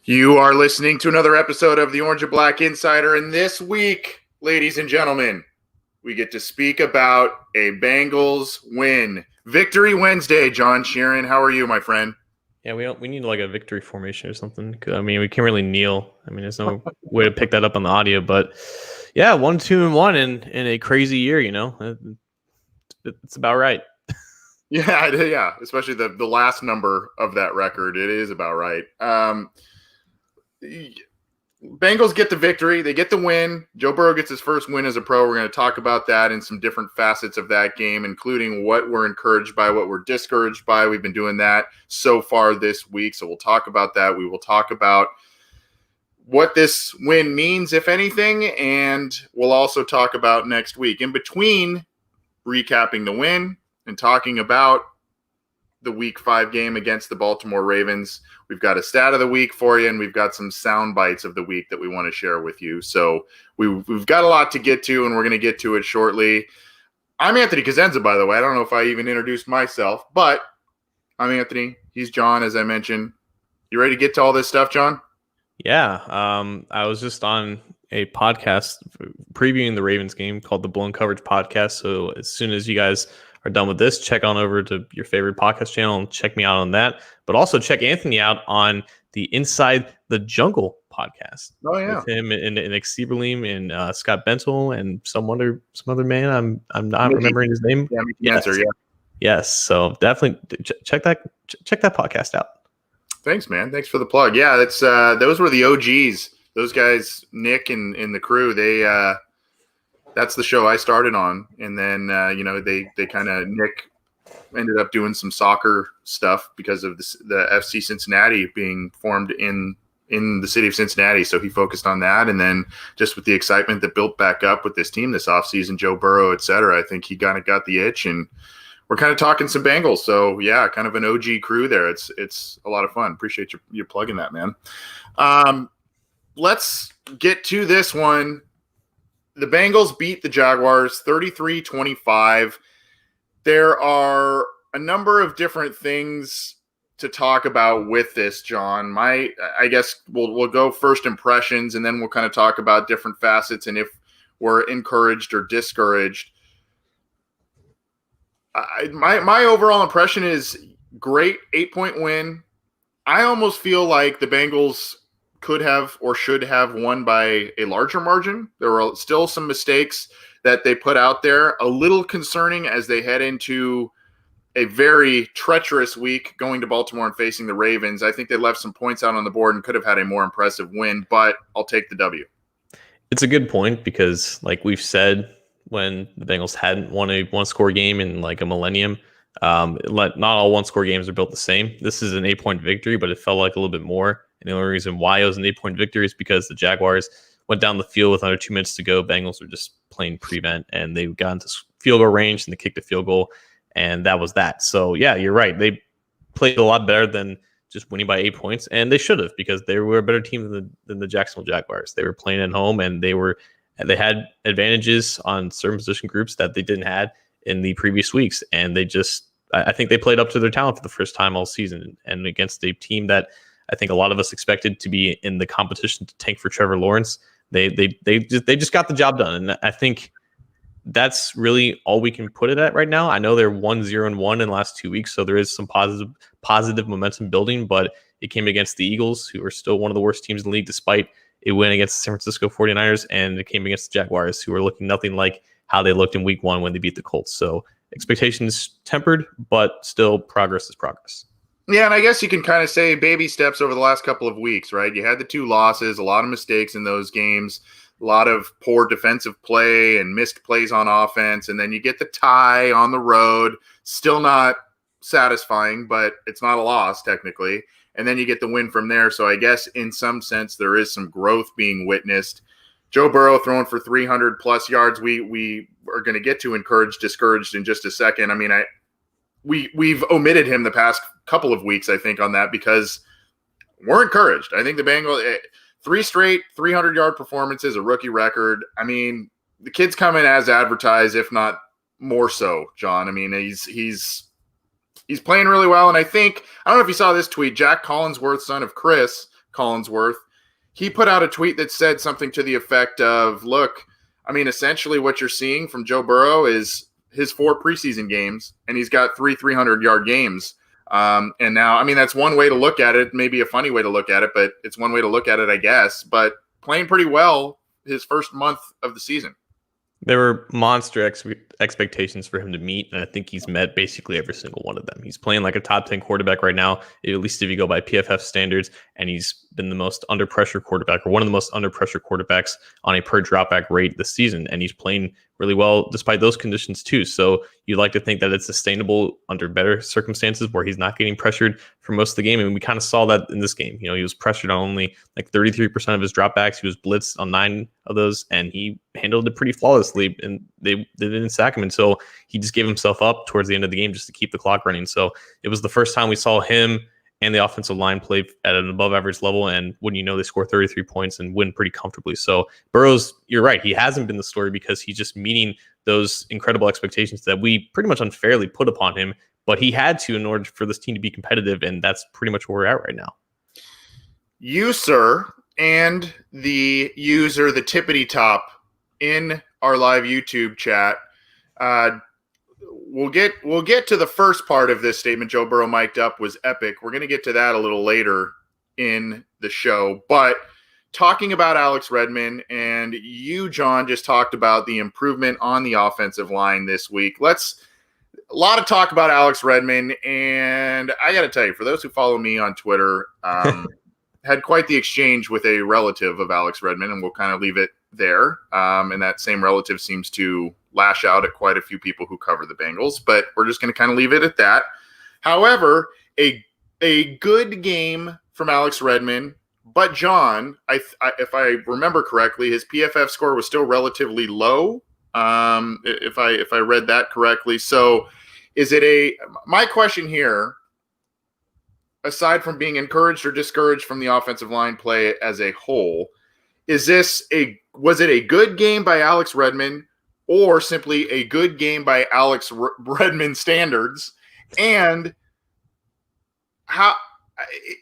You are listening to another episode of the Orange and Black Insider, and this week, ladies and gentlemen, we get to speak about a Bengals win. Victory Wednesday, John Sheeran. How are you, my friend? Yeah, we need like a victory formation or something. I mean, we can't really kneel. I mean, there's no way to pick that up on the audio, but yeah, 1-2-1 in a crazy year, you know, it's about right. Yeah, especially the last number of that record. It is about right. Bengals get the victory. They get the win. Joe Burrow gets his first win as a pro. We're going to talk about that and some different facets of that game, including what we're encouraged by, what we're discouraged by. We've been doing that so far this week, so we'll talk about that. We will talk about what this win means, if anything, and we'll also talk about next week. In between recapping the win and talking about the Week 5 game against the Baltimore Ravens, we've got a stat of the week for you, and we've got some sound bites of the week that we want to share with you. So we've got a lot to get to, and we're going to get to it shortly. I'm Anthony Cosenza, by the way. I don't know if I even introduced myself, but I'm Anthony. He's John, as I mentioned. You ready to get to all this stuff, John? Yeah, I was just on a podcast previewing the Ravens game called the Blown Coverage Podcast. So as soon as you guys are done with this, check on over to your favorite podcast channel and check me out on that. But also check Anthony out on the Inside the Jungle podcast. Oh yeah, with him and Nick Sieberlein and Scott Bentel and some other man. I'm not remembering his name. Yeah, yes. So definitely check that podcast out. Thanks, man. Thanks for the plug. Yeah, that's those were the OGs. Those guys, Nick and the crew. That's the show I started on, and then they kind of Nick ended up doing some soccer stuff because of the FC Cincinnati being formed in the city of Cincinnati. So he focused on that, and then just with the excitement that built back up with this team this offseason, Joe Burrow, et cetera, I think he kind of got the itch, and we're kind of talking some Bengals. So yeah, kind of an OG crew there. It's a lot of fun. Appreciate you plugging that, man. Let's get to this one. The Bengals beat the Jaguars 33-25. There are a number of different things to talk about with this, John. I guess we'll go first impressions, and then we'll kind of talk about different facets and if we're encouraged or discouraged. My overall impression is great, 8-point win. I almost feel like the Bengals could have or should have won by a larger margin. There were still some mistakes that they put out there, a little concerning as they head into a very treacherous week going to Baltimore and facing the Ravens. I think they left some points out on the board and could have had a more impressive win, but I'll take the W. It's a good point because, like we've said, when the Bengals hadn't won a one-score game in like a millennium, not all one-score games are built the same. This is an 8-point victory, but it felt like a little bit more. And the only reason why it was an 8-point victory is because the Jaguars went down the field with under 2 minutes to go. Bengals were just playing prevent, and they got into field goal range, and they kicked a field goal, and that was that. So, yeah, you're right. They played a lot better than just winning by 8 points, and they should have because they were a better team than the Jacksonville Jaguars. They were playing at home, and they had advantages on certain position groups that they didn't have in the previous weeks, and I think they played up to their talent for the first time all season, and against a team that I think a lot of us expected to be in the competition to tank for Trevor Lawrence. They just got the job done, and I think that's really all we can put it at right now. I know they're 1-0-1 in the last 2 weeks, so there is some positive momentum building, but it came against the Eagles, who are still one of the worst teams in the league, despite a win against the San Francisco 49ers, and it came against the Jaguars, who are looking nothing like how they looked in Week 1 when they beat the Colts. So expectations tempered, but still progress is progress. Yeah, and I guess you can kind of say baby steps over the last couple of weeks, right? You had the 2 losses, a lot of mistakes in those games, a lot of poor defensive play and missed plays on offense, and then you get the tie on the road, still not satisfying, but it's not a loss technically, and then you get the win from there. So I guess in some sense there is some growth being witnessed. Joe Burrow throwing for 300-plus yards. We are going to get to encouraged, discouraged in just a second. I mean, we've omitted him the past couple of weeks, I think, on that because we're encouraged. I think the Bengals, 3 straight 300-yard performances, a rookie record. I mean, the kid's coming as advertised, if not more so, John. I mean, he's playing really well. And I don't know if you saw this tweet, Jack Collinsworth, son of Chris, Collinsworth. He put out a tweet that said something to the effect of, look, I mean, essentially what you're seeing from Joe Burrow is his 4 preseason games, and he's got 3 300-yard games. And now, I mean, that's one way to look at it, maybe a funny way to look at it, but it's one way to look at it, I guess. But playing pretty well his first month of the season. There were monster expectations for him to meet, and I think he's met basically every single one of them. He's playing like a top 10 quarterback right now, at least if you go by PFF standards, and he's been the most under pressure quarterback, or one of the most under pressure quarterbacks on a per dropback rate this season, and he's playing really well despite those conditions too. So you'd like to think that it's sustainable under better circumstances where he's not getting pressured for most of the game, and we kind of saw that in this game. He was pressured on only like 33% of his dropbacks. He was blitzed on 9 of those, and he handled it pretty flawlessly, and they didn't sack him until he just gave himself up towards the end of the game just to keep the clock running. So it was the first time we saw him and the offensive line play at an above average level, and when they score 33 points and win pretty comfortably. So Burrow's, you're right, he hasn't been the story because he's just meeting those incredible expectations that we pretty much unfairly put upon him, but he had to in order for this team to be competitive, and that's pretty much where we're at right now. You, sir, and the user, the tippity top, in our live YouTube chat, we'll get to the first part of this statement. Joe Burrow mic'd up was epic. We're going to get to that a little later in the show. But talking about Alex Redmond, and you, John, just talked about the improvement on the offensive line this week. A lot of talk about Alex Redmond, and I got to tell you, for those who follow me on Twitter, had quite the exchange with a relative of Alex Redmond, and we'll kind of leave it there. And that same relative seems to lash out at quite a few people who cover the Bengals, but we're just going to kind of leave it at that. However, a good game from Alex Redmond, but John, if I remember correctly, his PFF score was still relatively low. If I read that correctly. So is it my question here, aside from being encouraged or discouraged from the offensive line play as a whole, was it a good game by Alex Redmond, or simply a good game by Alex Redmond standards? And how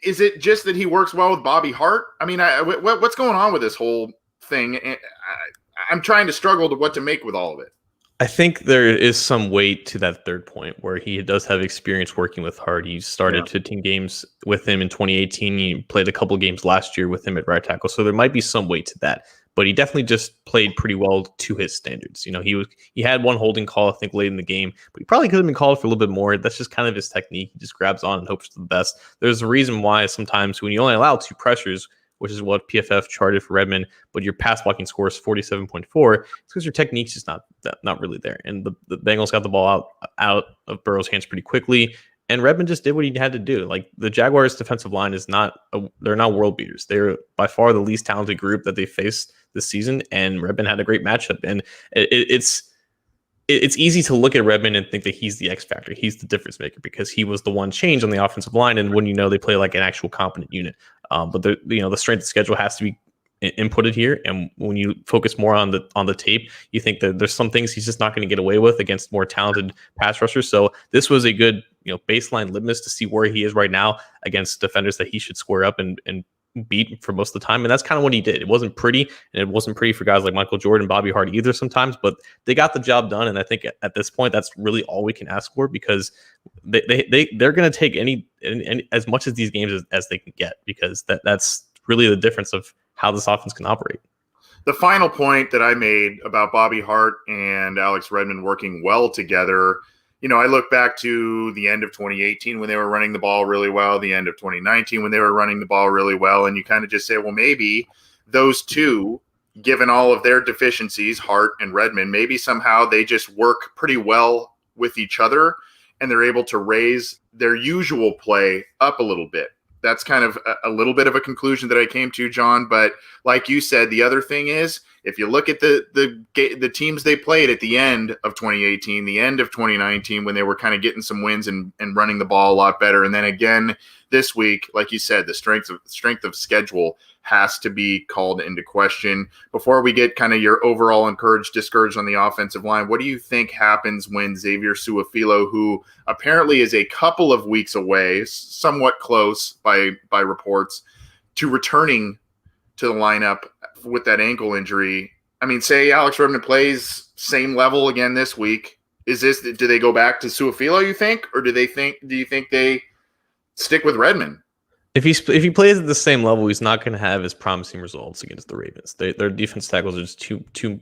is it just that he works well with Bobby Hart? I mean, what's going on with this whole thing? I'm trying to struggle to what to make with all of it. I think there is some weight to that third point where he does have experience working with Hart. He started 15 games with him in 2018. He played a couple games last year with him at right tackle. So there might be some weight to that, but he definitely just played pretty well to his standards. He had one holding call, I think, late in the game, but he probably could have been called for a little bit more. That's just kind of his technique. He just grabs on and hopes for the best. There's a reason why sometimes when you only allow 2 pressures, which is what PFF charted for Redmond, but your pass blocking score is 47.4. It's because your technique's just not really there. And the Bengals got the ball out of Burrow's hands pretty quickly, and Redmond just did what he had to do. Like, the Jaguars' defensive line they're not world beaters. They're by far the least talented group that they faced this season, and Redmond had a great matchup. And it's easy to look at Redmond and think that he's the X factor. He's the difference maker because he was the one change on the offensive line. And when they play like an actual competent unit. But the strength of schedule has to be inputted here. And when you focus more on the tape, you think that there's some things he's just not going to get away with against more talented pass rushers. So this was a good baseline litmus to see where he is right now against defenders that he should square up and beat for most of the time. And that's kind of what he did. It wasn't pretty, and it wasn't pretty for guys like Michael Jordan, Bobby Hart either sometimes, but they got the job done. And I think at this point, that's really all we can ask for, because they're going to take any as much of these games as they can get, because that's really the difference of how this offense can operate. The final point that I made about Bobby Hart and Alex Redmond working well together, I look back to the end of 2018 when they were running the ball really well, the end of 2019 when they were running the ball really well, and you kind of just say, well, maybe those two, given all of their deficiencies, Hart and Redmond, maybe somehow they just work pretty well with each other, and they're able to raise their usual play up a little bit. That's kind of a little bit of a conclusion that I came to, John. But like you said, the other thing is, if you look at the teams they played at the end of 2018, the end of 2019, when they were kind of getting some wins and running the ball a lot better, and then again this week, like you said, the strength of schedule has to be called into question. Before we get kind of your overall encouraged, discouraged on the offensive line, what do you think happens when Xavier Su'a-Filo, who apparently is a couple of weeks away, somewhat close by reports, to returning to the lineup with that ankle injury. I mean, say Alex Redmond plays same level again this week. Do they go back to Su'a-Filo, you think, or do you think they stick with Redmond? If he plays at the same level, he's not going to have as promising results against the Ravens. Their defense tackles are just too.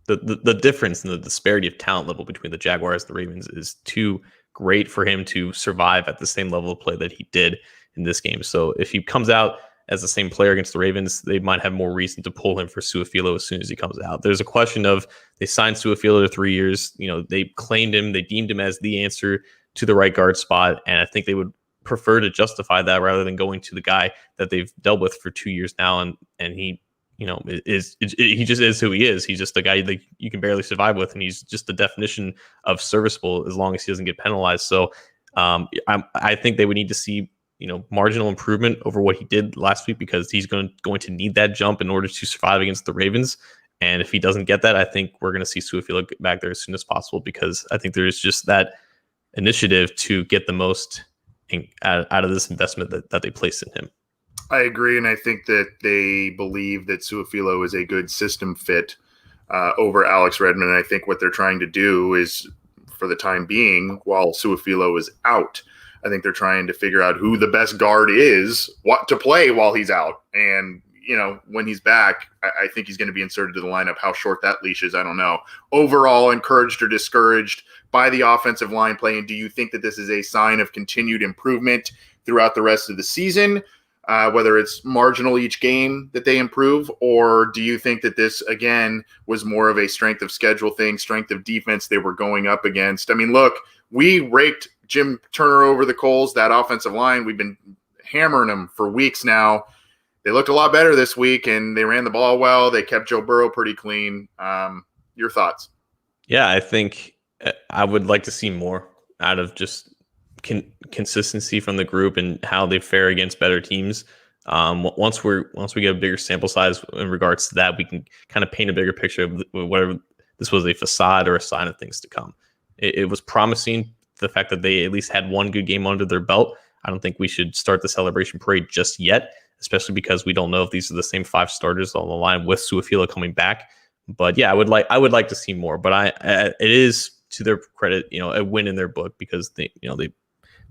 The difference in the disparity of talent level between the Jaguars and the Ravens is too great for him to survive at the same level of play that he did in this game. So if he comes out as the same player against the Ravens, they might have more reason to pull him for Su'a-Filo as soon as he comes out. There's a question of they signed Su'a-Filo to 3 years. They claimed him, they deemed him as the answer to the right guard spot, and I think they would prefer to justify that rather than going to the guy that they've dealt with for 2 years now, and he he just is who he is. He's just a guy that you can barely survive with, and he's just the definition of serviceable as long as he doesn't get penalized. So I think they would need to see marginal improvement over what he did last week, because he's going to need that jump in order to survive against the Ravens. And if he doesn't get that, I think we're going to see Su'a-Filo get back there as soon as possible, because I think there's just that initiative to get the most out of this investment that they placed in him. I agree, and I think that they believe that Su'a-Filo is a good system fit over Alex Redmond. And I think what they're trying to do is, for the time being, while Su'a-Filo is out, I think they're trying to figure out who the best guard is, what to play while he's out. And, when he's back, I think he's going to be inserted to the lineup. How short that leash is, I don't know. Overall, encouraged or discouraged by the offensive line play? And do you think that this is a sign of continued improvement throughout the rest of the season? Whether it's marginal each game that they improve, or do you think that this, again, was more of a strength of schedule thing, strength of defense they were going up against? I mean, look, we raked Jim Turner over the coals, that offensive line. We've been hammering them for weeks now. They looked a lot better this week, and they ran the ball well. They kept Joe Burrow pretty clean. Your thoughts? Yeah, I think I would like to see more out of just consistency from the group and how they fare against better teams. Once we get a bigger sample size in regards to that, we can kind of paint a bigger picture of whether this was a facade or a sign of things to come. It was promising, the fact that they at least had one good game under their belt. I don't think we should start the celebration parade just yet, especially because we don't know if these are the same 5 starters on the line with Su'a-Filo coming back. But yeah, I would like to see more. But it is, to their credit, a win in their book, because they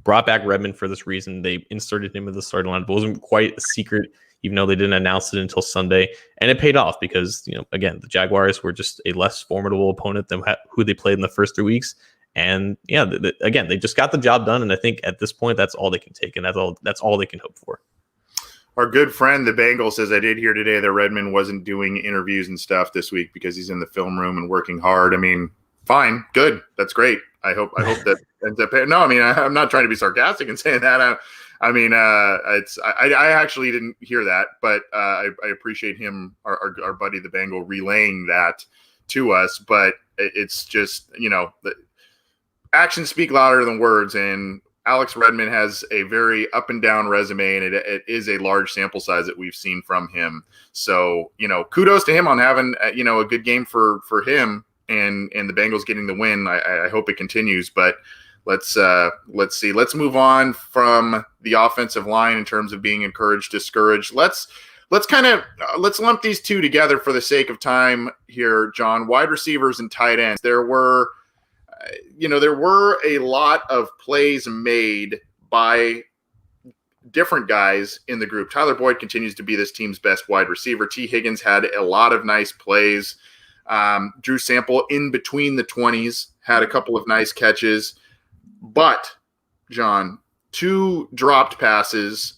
brought back Redmond for this reason. They inserted him in the starting lineup. It wasn't quite a secret, even though they didn't announce it until Sunday. And it paid off because, again, the Jaguars were just a less formidable opponent than who they played in the first 3 weeks. And yeah, again, they just got the job done. And I think at this point, that's all they can take. And that's all they can hope for. Our good friend, the Bengals, says, I did hear today that Redmond wasn't doing interviews and stuff this week because he's in the film room and working hard. I mean, fine, good. That's great. I hope that ends up. No, I mean, I'm not trying to be sarcastic in saying that. I actually didn't hear that, but I appreciate him, our buddy, the Bengal, relaying that to us. But it's just, the actions speak louder than words, and Alex Redmond has a very up and down resume, and it is a large sample size that we've seen from him. So, kudos to him on having, a good game for him. And the Bengals getting the win. I hope it continues, but let's see. Let's move on from the offensive line in terms of being encouraged, discouraged. Let's lump these two together for the sake of time here, John. Wide receivers and tight ends. There were a lot of plays made by different guys in the group. Tyler Boyd continues to be this team's best wide receiver. T. Higgins had a lot of nice plays. Drew Sample in between the 20s had a couple of nice catches, but John, 2 dropped passes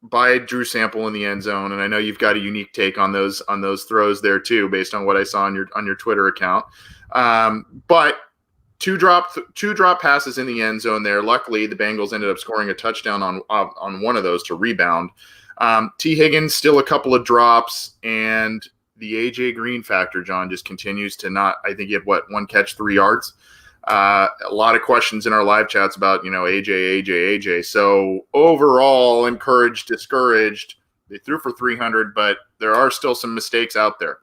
by Drew Sample in the end zone, and I know you've got a unique take on those throws there too, based on what I saw on your Twitter account. But two drop passes in the end zone there. Luckily, the Bengals ended up scoring a touchdown on one of those to rebound. T. Higgins still a couple of drops, and the AJ Green factor, John, just continues to not. I think he had 1 catch, 3 yards. A lot of questions in our live chats about AJ. So overall, encouraged, discouraged. They threw for 300, but there are still some mistakes out there.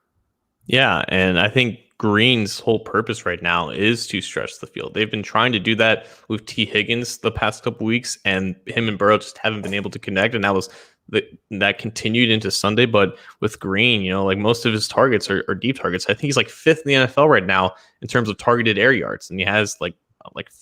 Yeah, and I think Green's whole purpose right now is to stretch the field. They've been trying to do that with T. Higgins the past couple weeks, and him and Burrow just haven't been able to connect. And that was that continued into Sunday. But with Green, like most of his targets are deep targets. I think he's like 5th in the NFL right now in terms of targeted air yards, and he has like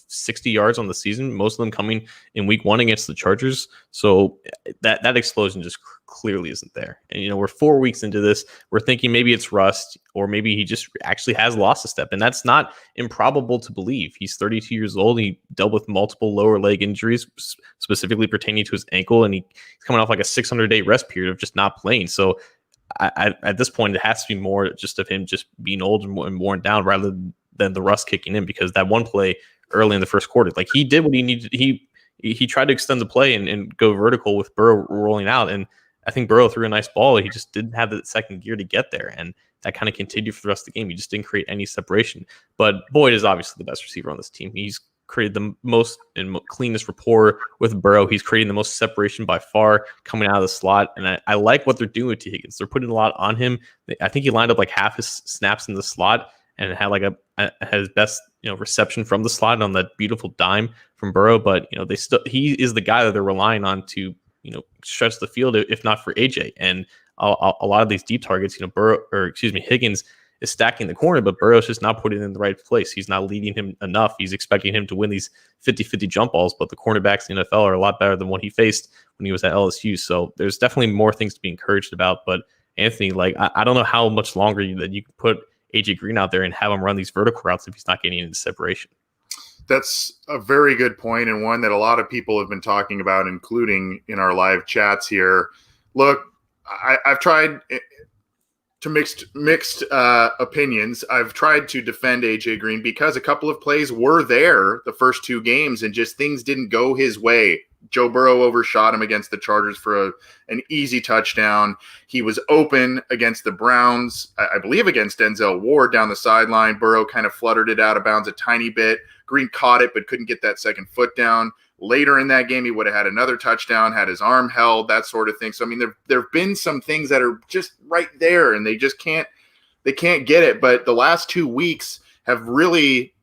60 yards on the season, most of them coming in week 1 against the Chargers. So that explosion just clearly isn't there. And we're 4 weeks into this. We're thinking maybe it's rust, or maybe he just actually has lost a step, and that's not improbable to believe. He's 32 years old. He dealt with multiple lower leg injuries, specifically pertaining to his ankle, and he's coming off like a 600-day rest period of just not playing. So at this point, it has to be more just of him just being old and worn down rather than the rust kicking in, because that one play early in the first quarter, like he did what he needed. He tried to extend the play and go vertical with Burrow rolling out, and I think Burrow threw a nice ball. He just didn't have the second gear to get there, and that kind of continued for the rest of the game. He just didn't create any separation. But Boyd is obviously the best receiver on this team. He's created the most and cleanest rapport with Burrow. He's creating the most separation by far coming out of the slot, and I like what they're doing to Higgins. They're putting a lot on him. I think he lined up like half his snaps in the slot and had like had his best reception from the slot on that beautiful dime from Burrow. But he is the guy that they're relying on to stretch the field, if not for AJ. And a lot of these deep targets, Higgins is stacking the corner, but Burrow's just not putting it in the right place. He's not leading him enough. He's expecting him to win these 50-50 jump balls, but the cornerbacks in the NFL are a lot better than what he faced when he was at LSU. So there's definitely more things to be encouraged about. But Anthony, I don't know how much longer that you can put AJ Green out there and have him run these vertical routes if he's not getting into separation. That's a very good point, and one that a lot of people have been talking about, including in our live chats here. Look, I've tried to mixed opinions. I've tried to defend AJ Green because a couple of plays were there the first 2 games, and just things didn't go his way. Joe Burrow overshot him against the Chargers for an easy touchdown. He was open against the Browns, I believe against Denzel Ward down the sideline. Burrow kind of fluttered it out of bounds a tiny bit. Green caught it but couldn't get that second foot down. Later in that game, he would have had another touchdown, had his arm held, that sort of thing. So, I mean, there have been some things that are just right there, and they can't get it. But the last 2 weeks have really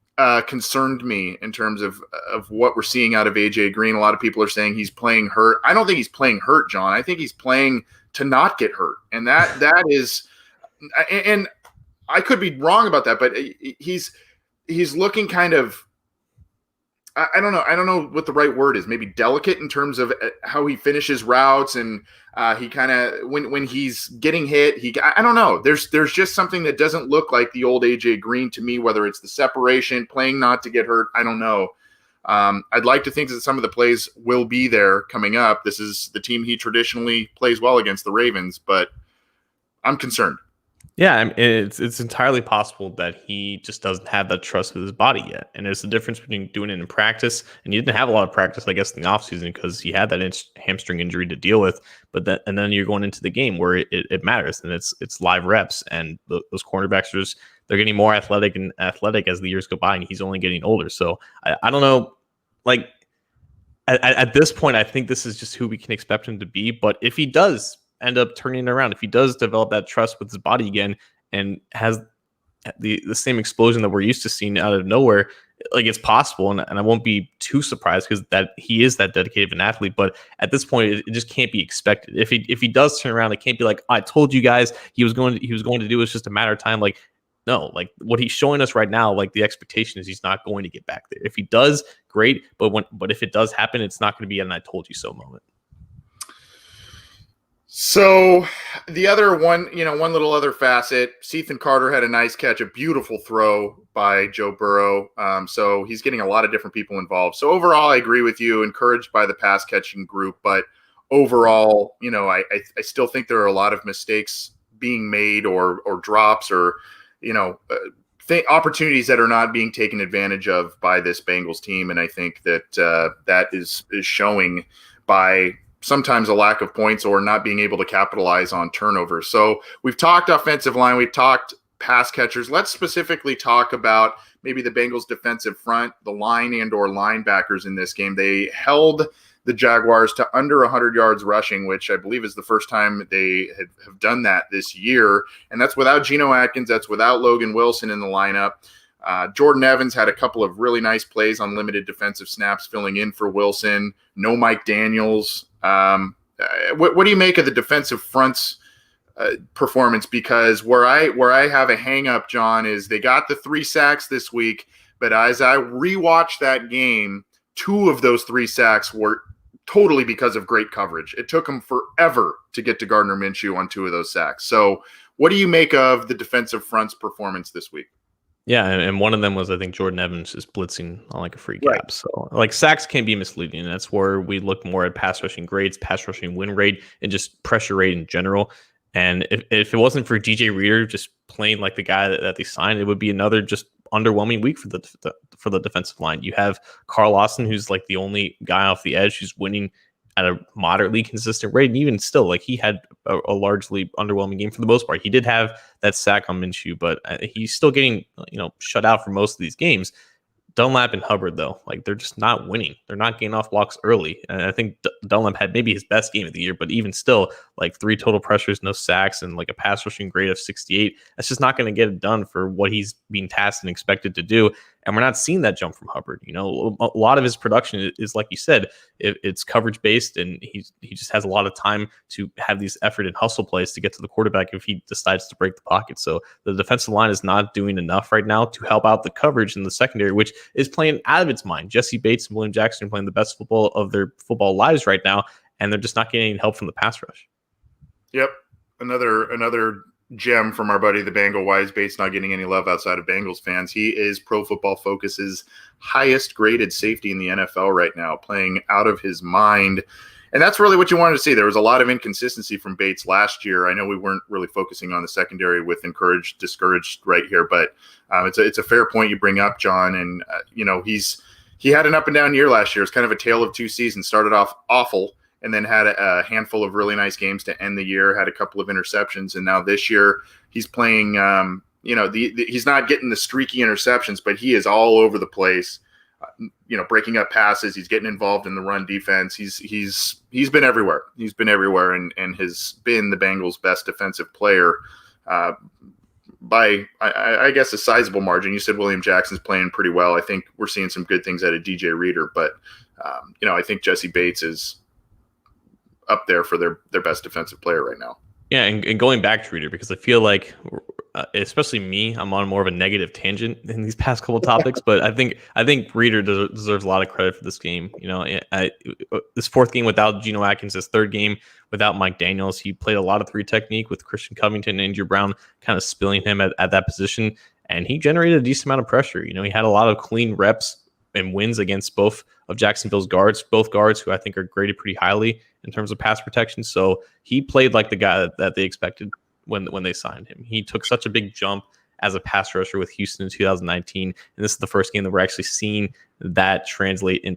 concerned me in terms of what we're seeing out of AJ Green. A lot of people are saying he's playing hurt. I don't think he's playing hurt, John. I think he's playing to not get hurt. And that is, and I could be wrong about that, but he's looking kind of, I don't know what the right word is. Maybe delicate in terms of how he finishes routes, and he kind of when he's getting hit, I don't know. There's just something that doesn't look like the old AJ Green to me. Whether it's the separation, playing not to get hurt, I don't know. I'd like to think that some of the plays will be there coming up. This is the team he traditionally plays well against, the Ravens, but I'm concerned. Yeah, I mean, it's entirely possible that he just doesn't have that trust with his body yet. And there's a difference between doing it in practice, and he didn't have a lot of practice, I guess, in the offseason because he had that hamstring injury to deal with. And then you're going into the game where it matters, and it's live reps, and those cornerbacks they're getting more athletic as the years go by, and he's only getting older. So I don't know, at this point, I think this is just who we can expect him to be. But if he does end up turning it around, if he does develop that trust with his body again and has the same explosion that we're used to seeing out of nowhere, it's possible, and I won't be too surprised because that he is that dedicated an athlete. But at this point, it just can't be expected. If he does turn around, it can't be like, I told you guys he was going to do. It's just a matter of time. No, what he's showing us right now, the expectation is he's not going to get back there. If he does, great. But if it does happen, it's not going to be an "I told you so" moment. So the other one little other facet, Ethan Carter had a nice catch, a beautiful throw by Joe Burrow. So he's getting a lot of different people involved. So overall, I agree with you, encouraged by the pass catching group. But overall, I still think there are a lot of mistakes being made or drops or, opportunities that are not being taken advantage of by this Bengals team. And I think that that is showing by sometimes a lack of points or not being able to capitalize on turnovers. So we've talked offensive line, we've talked pass catchers. Let's specifically talk about maybe the Bengals defensive front, the line and or linebackers in this game. They held the Jaguars to under 100 yards rushing, which I believe is the first time they have done that this year. And that's without Geno Atkins. That's without Logan Wilson in the lineup. Jordan Evans had a couple of really nice plays on limited defensive snaps filling in for Wilson. No Mike Daniels. what do you make of the defensive front's performance? Because where I have a hang up, John, is they got the 3 sacks this week, but as I rewatched that game, 2 of those 3 sacks were totally because of great coverage. It took them forever to get to Gardner Minshew on 2 of those sacks. So what do you make of the defensive front's performance this week? Yeah, and one of them was, I think, Jordan Evans is blitzing on like a free Right. gap. So like sacks can be misleading. And that's where we look more at pass rushing grades, pass rushing win rate, and just pressure rate in general. And if it wasn't for DJ Reader just playing like the guy that they signed, it would be another just underwhelming week for the defensive line. You have Carl Lawson, who's like the only guy off the edge who's winning at a moderately consistent rate. And even still, like he had a largely underwhelming game for the most part. He did have that sack on Minshew, but he's still getting, shut out for most of these games. Dunlap and Hubbard, though, like they're just not winning. They're not getting off blocks early. And I think Dunlap had maybe his best game of the year, but even still, like 3 total pressures, no sacks, and like a pass rushing grade of 68. That's just not going to get it done for what he's being tasked and expected to do. And we're not seeing that jump from Hubbard. A lot of his production is like you said, it's coverage based, and he just has a lot of time to have these effort and hustle plays to get to the quarterback if he decides to break the pocket. So the defensive line is not doing enough right now to help out the coverage in the secondary, which is playing out of its mind. Jesse Bates and William Jackson are playing the best football of their football lives right now, and they're just not getting any help from the pass rush. Yep, another gem from our buddy the Bengal Wise Bates, not getting any love outside of Bengals fans. He is Pro Football Focus's highest graded safety in the NFL right now, playing out of his mind. And that's really what you wanted to see. There was a lot of inconsistency from Bates last year. I know we weren't really focusing on the secondary with encouraged, discouraged right here, but it's a fair point you bring up, John. And he had an up and down year last year. It's kind of a tale of 2 seasons. Started off awful, and then had a handful of really nice games to end the year, had a couple of interceptions. And now this year he's playing, he's not getting the streaky interceptions, but he is all over the place, breaking up passes. He's getting involved in the run defense. He's been everywhere. He's been everywhere and has been the Bengals' best defensive player by, I guess, a sizable margin. You said William Jackson's playing pretty well. I think we're seeing some good things out of DJ Reader, but, I think Jesse Bates is up there for their best defensive player right now. Yeah, and going back to Reader, because I feel like, especially me, I'm on more of a negative tangent in these past couple topics, but I think Reader deserves a lot of credit for this game. This 4th game without Geno Atkins, this 3rd game without Mike Daniels. He played a lot of 3 technique with Christian Covington and Andrew Brown kind of spilling him at that position, and he generated a decent amount of pressure. He had a lot of clean reps and wins against both of Jacksonville's guards, both guards who I think are graded pretty highly in terms of pass protection. So he played like the guy that they expected when they signed him. He took such a big jump as a pass rusher with Houston in 2019, and this is the first game that we're actually seeing that translate in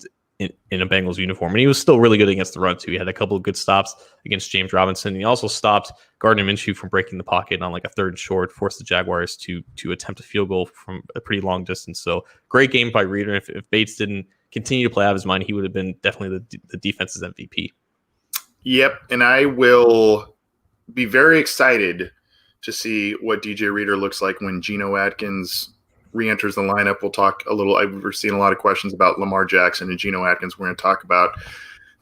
a Bengals uniform. And he was still really good against the run too. He had a couple of good stops against James Robinson. He also stopped Gardner Minshew from breaking the pocket on like a 3rd and short, forced the Jaguars to attempt a field goal from a pretty long distance. So great game by Reader. If Bates didn't continue to play out of his mind, he would have been definitely the defense's MVP. Yep, and I will be very excited to see what DJ Reader looks like when Geno Atkins re-enters the lineup. We'll talk a little. I've seen a lot of questions about Lamar Jackson and Geno Atkins. We're going to talk about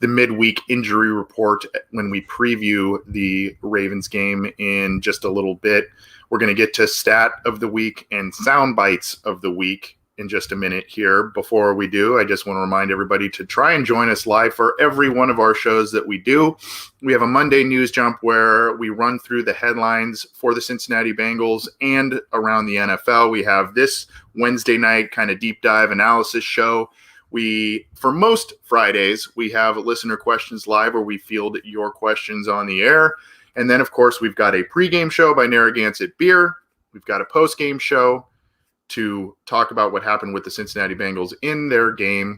the midweek injury report when we preview the Ravens game in just a little bit. We're going to get to stat of the week and sound bites of the week in just a minute here. Before we do, I just want to remind everybody to try and join us live for every one of our shows that we do. We have a Monday news jump where we run through the headlines for the Cincinnati Bengals and around the NFL. We have this Wednesday night kind of deep dive analysis show. For most Fridays, we have listener questions live where we field your questions on the air. And then, of course, we've got a pregame show by Narragansett Beer. We've got a postgame show to talk about what happened with the Cincinnati Bengals in their game.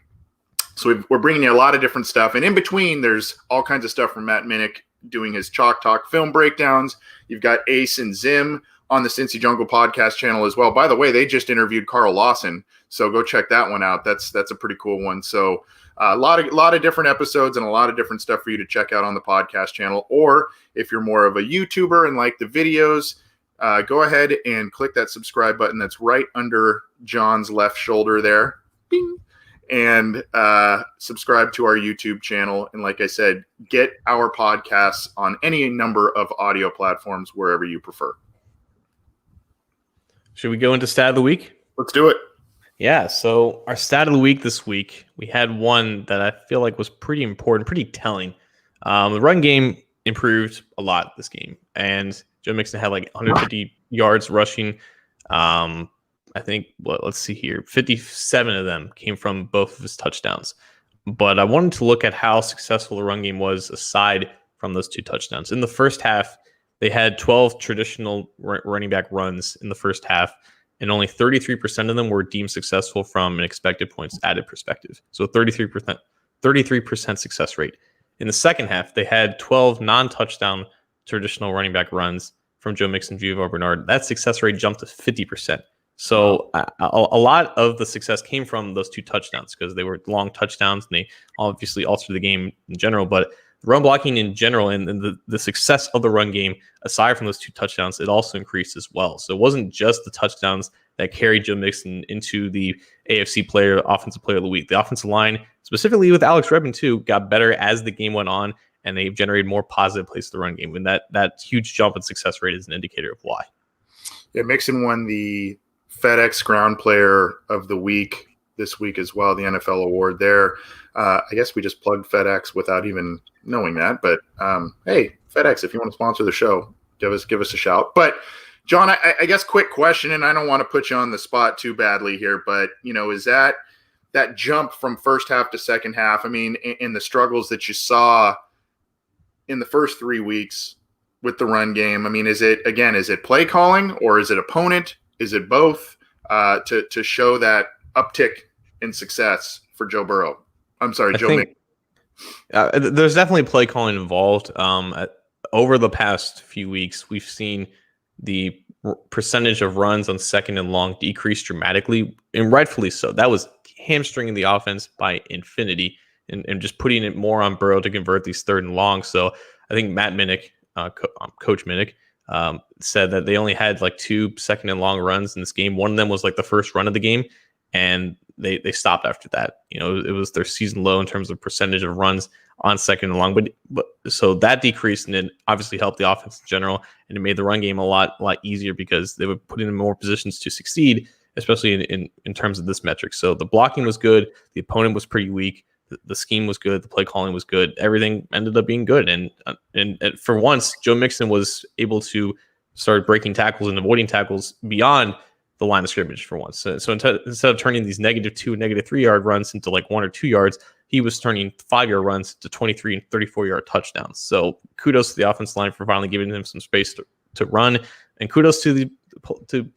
So we're bringing you a lot of different stuff. And in between, there's all kinds of stuff from Matt Minnick doing his Chalk Talk film breakdowns. You've got Ace and Zim on the Cincy Jungle podcast channel as well. By the way, they just interviewed Carl Lawson, so go check that one out. That's a pretty cool one. So a lot of different episodes and a lot of different stuff for you to check out on the podcast channel. Or if you're more of a YouTuber and like the videos, go ahead and click that subscribe button that's right under John's left shoulder there. Bing. and subscribe to our YouTube channel. And like I said, get our podcasts on any number of audio platforms wherever you prefer. Should we go into stat of the week? Let's do it. Yeah, so our stat of the week this week, we had one that I feel like was pretty important, pretty telling. The run game improved a lot this game, and Joe Mixon had like 150 yards rushing. I think, let's see here, 57 of them came from both of his touchdowns. But I wanted to look at how successful the run game was aside from those 2 touchdowns. In the first half, they had 12 traditional running back runs in the first half, and only 33% of them were deemed successful from an expected points added perspective. So 33% success rate. In the second half, they had 12 non-touchdown traditional running back runs from Joe Mixon, Gio Bernard. That success rate jumped to 50%. So a lot of the success came from those 2 touchdowns because they were long touchdowns, and they obviously altered the game in general. But run blocking in general and the success of the run game, aside from those 2 touchdowns, it also increased as well. So it wasn't just the touchdowns that carried Joe Mixon into the AFC offensive player of the week. The offensive line, specifically with Alex Redmond too, got better as the game went on, and they've generated more positive plays to the run game. And that huge jump in success rate is an indicator of why. Yeah, Mixon won the FedEx Ground Player of the Week this week as well, the NFL award there. I guess we just plugged FedEx without even knowing that. But hey, FedEx, if you want to sponsor the show, give us a shout. But John, I guess quick question, and I don't want to put you on the spot too badly here, but is that jump from first half to second half? I mean, in the struggles that you saw in the first 3 weeks with the run game, I mean, is it play calling or is it opponent? Is it both to show that uptick in success for Joe Burrow? I'm sorry, Joe Mixon. There's definitely play calling involved. Over the past few weeks, we've seen the percentage of runs on second and long decrease dramatically, and rightfully so. That was hamstringing the offense by infinity and just putting it more on Burrow to convert these third and long. So I think Matt Minnick, Coach Minnick, said that they only had like 2 second and long runs in this game. One of them was like the first run of the game, and they stopped after that. It was their season low in terms of percentage of runs on second and long. But so that decreased, and it obviously helped the offense in general, and it made the run game a lot easier because they were putting in more positions to succeed, especially in terms of this metric. So the blocking was good, the opponent was pretty weak. The scheme was good. The play calling was good. Everything ended up being good. And for once, Joe Mixon was able to start breaking tackles and avoiding tackles beyond the line of scrimmage for once. So instead of turning these -2, -3 yard runs into like 1 or 2 yards, he was turning 5-yard runs to 23 and 34-yard touchdowns. So kudos to the offensive line for finally giving him some space to run. And kudos to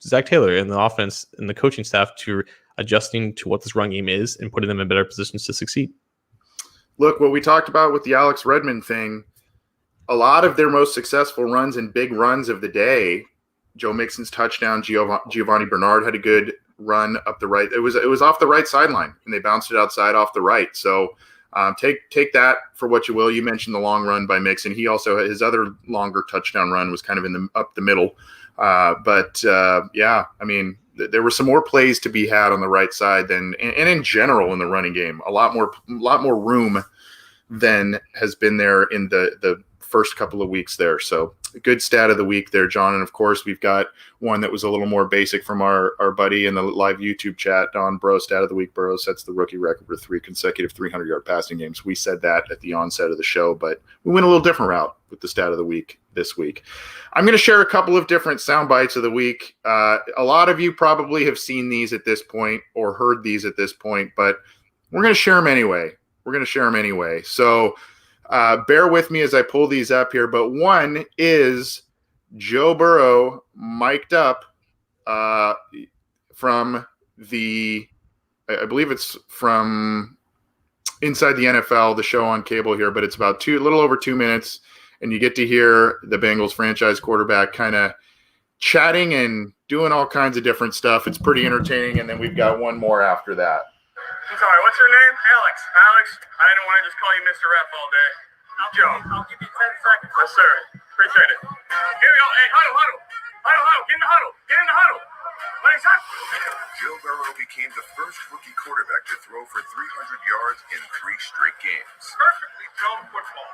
Zach Taylor and the offense and the coaching staff to adjusting to what this run game is and putting them in better positions to succeed. Look, what we talked about with the Alex Redmond thing, a lot of their most successful runs and big runs of the day, Joe Mixon's touchdown, Giovanni Bernard had a good run up the right. It was off the right sideline, and they bounced it outside off the right. So take that for what you will. You mentioned the long run by Mixon. He also, his other longer touchdown run was kind of up the middle. Yeah, I mean, there were some more plays to be had on the right side and in general in the running game, a lot more room than has been there in the first couple of weeks there. So a good stat of the week there, John. And of course, we've got one that was a little more basic from our buddy in the live YouTube chat, Don Burrow, stat of the week. Burrow sets the rookie record for 3 consecutive 300-yard passing games. We said that at the onset of the show, but we went a little different route with the stat of the week this week. I'm going to share a couple of different sound bites of the week. A lot of you probably have seen these at this point or heard these at this point, but we're going to share them anyway. So bear with me as I pull these up here. But one is Joe Burrow mic'd up from I believe it's from Inside the NFL, the show on cable here, but it's about a little over 2 minutes. And you get to hear the Bengals franchise quarterback kind of chatting and doing all kinds of different stuff. It's pretty entertaining. And then we've got one more after that. I'm sorry, what's your name? Alex. I didn't want to just call you Mr. Ref all day. Joe. I'll give you 10 seconds. Yes, sir. Appreciate it. Here we go. Hey, huddle. Get in the huddle. Lays up. Joe Burrow became the first rookie quarterback to throw for 300 yards in 3 straight games. Perfectly thrown football.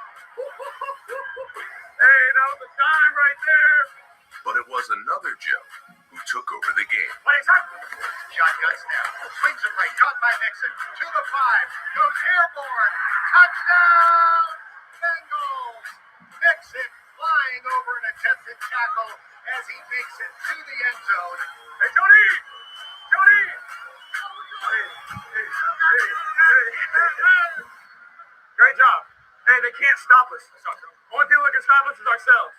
Hey, that was a dime right there. But it was another Joe who took over the game. Lays up. Shotgun snap. Swings it right. Caught by Nixon. To the 5. Goes airborne. Touchdown, Bengals. Nixon flying over an attempted tackle as he makes it to the end zone. Hey, Jody! Jody! Great job. Hey, they can't stop us. Only thing that can stop us is ourselves.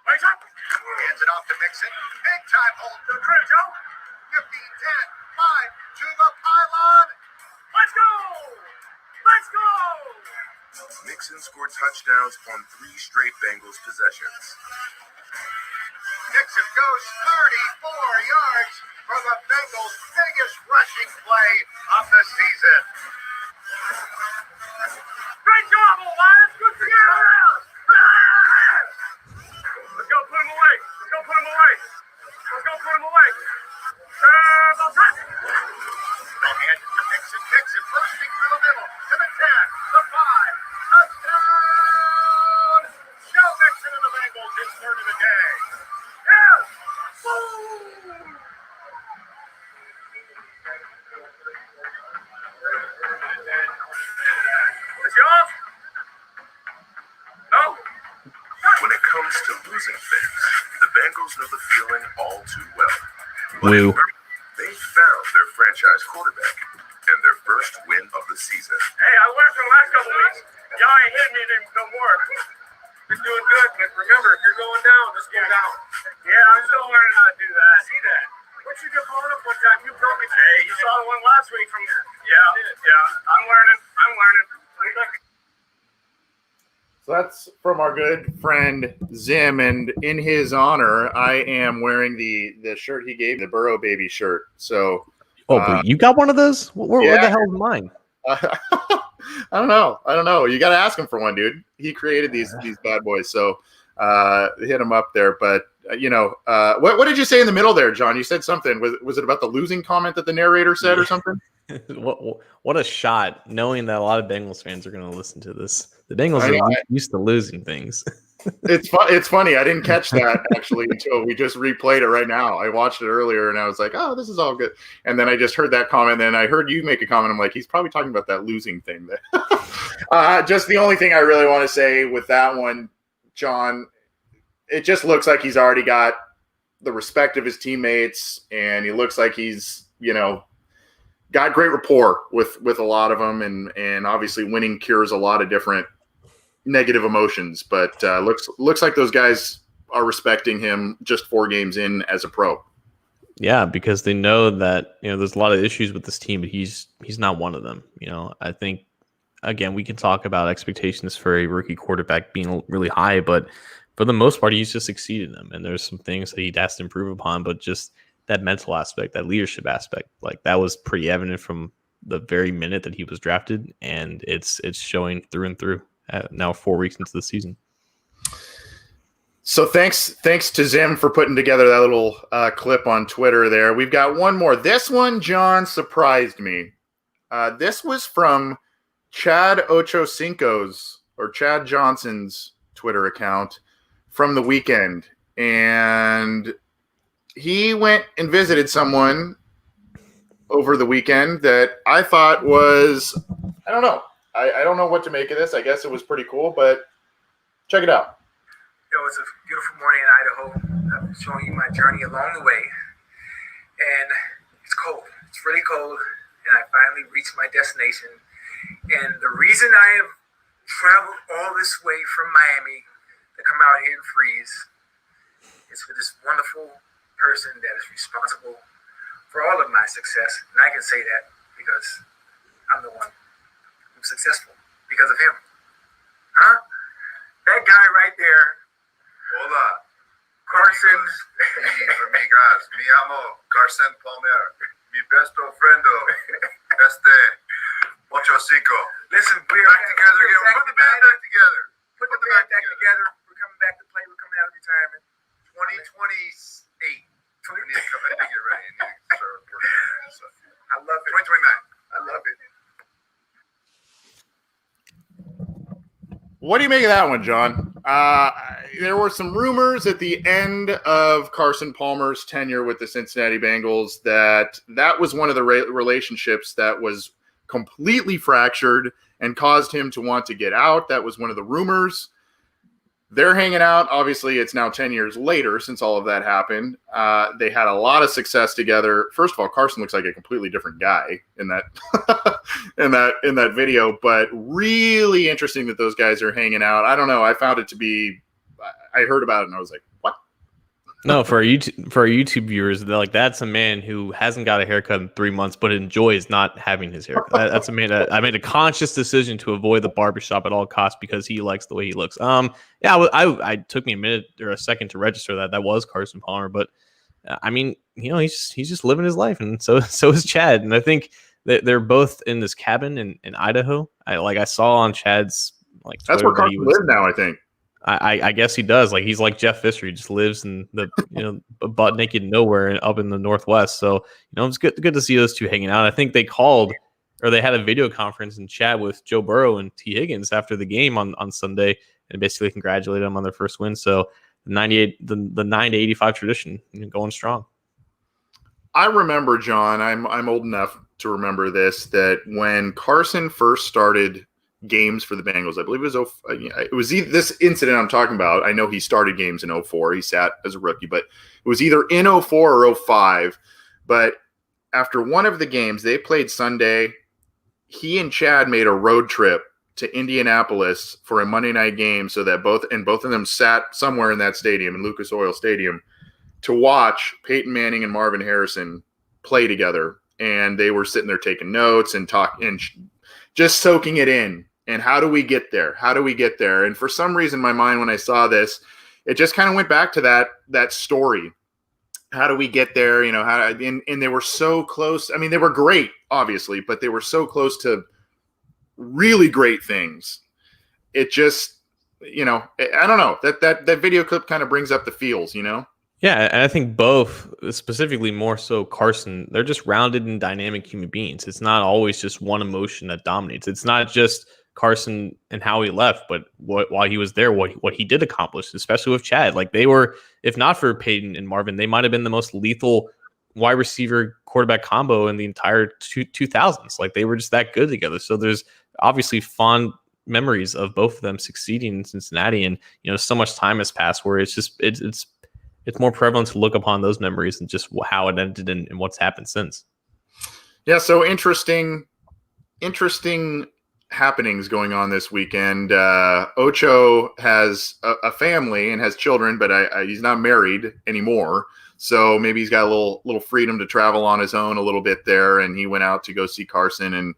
Lays up. Hands it off to Nixon. Big time hold to the trim, Joe. 15, 10, 5 to the pylon. Let's go! Let's go! Nixon scored touchdowns on 3 straight Bengals possessions. Nixon goes 34 yards for the Bengals' biggest rushing play of the season. Great job, Elias. Good to get around. Let's go put him away. Let's go put him away. Let's go put him away. Turbo touch. No hand to Nixon. Nixon bursting through the middle to the 10, the 5. Touchdown. Joe Nixon and the Bengals, his third of the day. Yeah. Boom. Is he off? No? When it comes to losing things, the Bengals know the feeling all too well. Woo. They found their franchise quarterback and their first win of the season. Hey, I learned from the last couple weeks. Y'all ain't hitting me no more. You're doing good, but remember, if you're going down, just go down. Yeah, I'm still learning how to do that. I see that. What you get blown up one time, you broke it. Hey, you saw the one last week from there. Yeah. I'm learning. So that's from our good friend Zim, and in his honor, I am wearing the shirt he gave, the Burrow baby shirt. So, But you got one of those? Where the hell is mine? I don't know. You got to ask him for one, dude. He created these bad boys, so hit him up there. But what did you say in the middle there, John? You said something. Was it about the losing comment that the narrator said, or something? What a shot! Knowing that a lot of Bengals fans are going to listen to this. The Bengals are used to losing things. It's funny. I didn't catch that actually until we just replayed it right now. I watched it earlier and I was like, oh, this is all good. And then I just heard that comment. Then I heard you make a comment. I'm like, he's probably talking about that losing thing. Just the only thing I really want to say with that one, John, it just looks like he's already got the respect of his teammates, and he looks like he's, got great rapport with a lot of them. And obviously winning cures a lot of different negative emotions, but looks like those guys are respecting him just 4 games in as a pro. Yeah, because they know that there's a lot of issues with this team, but he's not one of them. I think again we can talk about expectations for a rookie quarterback being really high, but for the most part he's just exceeded them. And there's some things that he has to improve upon, but just that mental aspect, that leadership aspect, like that was pretty evident from the very minute that he was drafted, and it's showing through and through. Now 4 weeks into the season. So thanks to Zim for putting together that little clip on Twitter there. We've got one more. This one, John, surprised me. This was from Chad Ochocinco's or Chad Johnson's Twitter account from the weekend. And he went and visited someone over the weekend that I thought was, I don't know. I don't know what to make of this. I guess it was pretty cool, but check it out. It's a beautiful morning in Idaho. I'm showing you my journey along the way. And it's cold. It's really cold. And I finally reached my destination. And the reason I have traveled all this way from Miami to come out here and freeze is for this wonderful person that is responsible for all of my success. And I can say that because I'm the one successful because of him. Huh? That guy right there. Hola. Carson. Amigas. Me llamo Carson Palmer. Mi besto friendo. Ochocinco. Listen, we're back together again. Put the band back together. Put the band back together. We're coming back to play. We're coming out of retirement. 2028. I love it. 2029. I love it. What do you make of that one, John? There were some rumors at the end of Carson Palmer's tenure with the Cincinnati Bengals that was one of the relationships that was completely fractured and caused him to want to get out. That was one of the rumors. They're hanging out. Obviously, it's now 10 years later since all of that happened. They had a lot of success together. First of all, Carson looks like a completely different guy in that in that video, but really interesting that those guys are hanging out. I don't know. I found it to be I heard about it and I was like, what? No, for our YouTube viewers, they're like, that's a man who hasn't got a haircut in 3 months, but enjoys not having his haircut. That's a man that I made a conscious decision to avoid the barbershop at all costs because he likes the way he looks. Yeah, I took me a minute or a second to register that was Carson Palmer, but I mean, he's just living his life, and so is Chad. And I think that they're both in this cabin in Idaho. I saw on Chad's that's Twitter where Carson lives now, I think. I guess he does. He's like Jeff Fisher. He just lives in the butt naked nowhere and up in the Northwest. So it's good to see those two hanging out. I think they had a video conference and chat with Joe Burrow and T. Higgins after the game on Sunday and basically congratulated them on their first win. So the 9 to 85 tradition going strong. I remember, John. I'm old enough to remember this, that when Carson first started games for the Bengals, I believe it was this incident I'm talking about. I know he started games in 04. He sat as a rookie, but it was either in 04 or 05. But after one of the games they played Sunday, he and Chad made a road trip to Indianapolis for a Monday night game so that both of them sat somewhere in that stadium, in Lucas Oil Stadium, to watch Peyton Manning and Marvin Harrison play together. And they were sitting there taking notes and just soaking it in. And how do we get there? How do we get there? And for some reason, my mind, when I saw this, it just kind of went back to that story. How do we get there? And they were so close. I mean, they were great, obviously, but they were so close to really great things. It just, I don't know. That video clip kind of brings up the feels, Yeah, and I think both, specifically more so Carson, they're just rounded and dynamic human beings. It's not always just one emotion that dominates. It's not just Carson and how he left, but while he was there, what he did accomplish, especially with Chad. They were, if not for Peyton and Marvin, they might have been the most lethal wide receiver quarterback combo in the entire 2000s. They were just that good together. So there's obviously fond memories of both of them succeeding in Cincinnati, and so much time has passed where it's just it's more prevalent to look upon those memories and just how it ended and what's happened since. Yeah, so interesting happenings going on this weekend. Ocho has a family and has children, but he's not married anymore. So maybe he's got a little freedom to travel on his own a little bit there. And he went out to go see Carson. And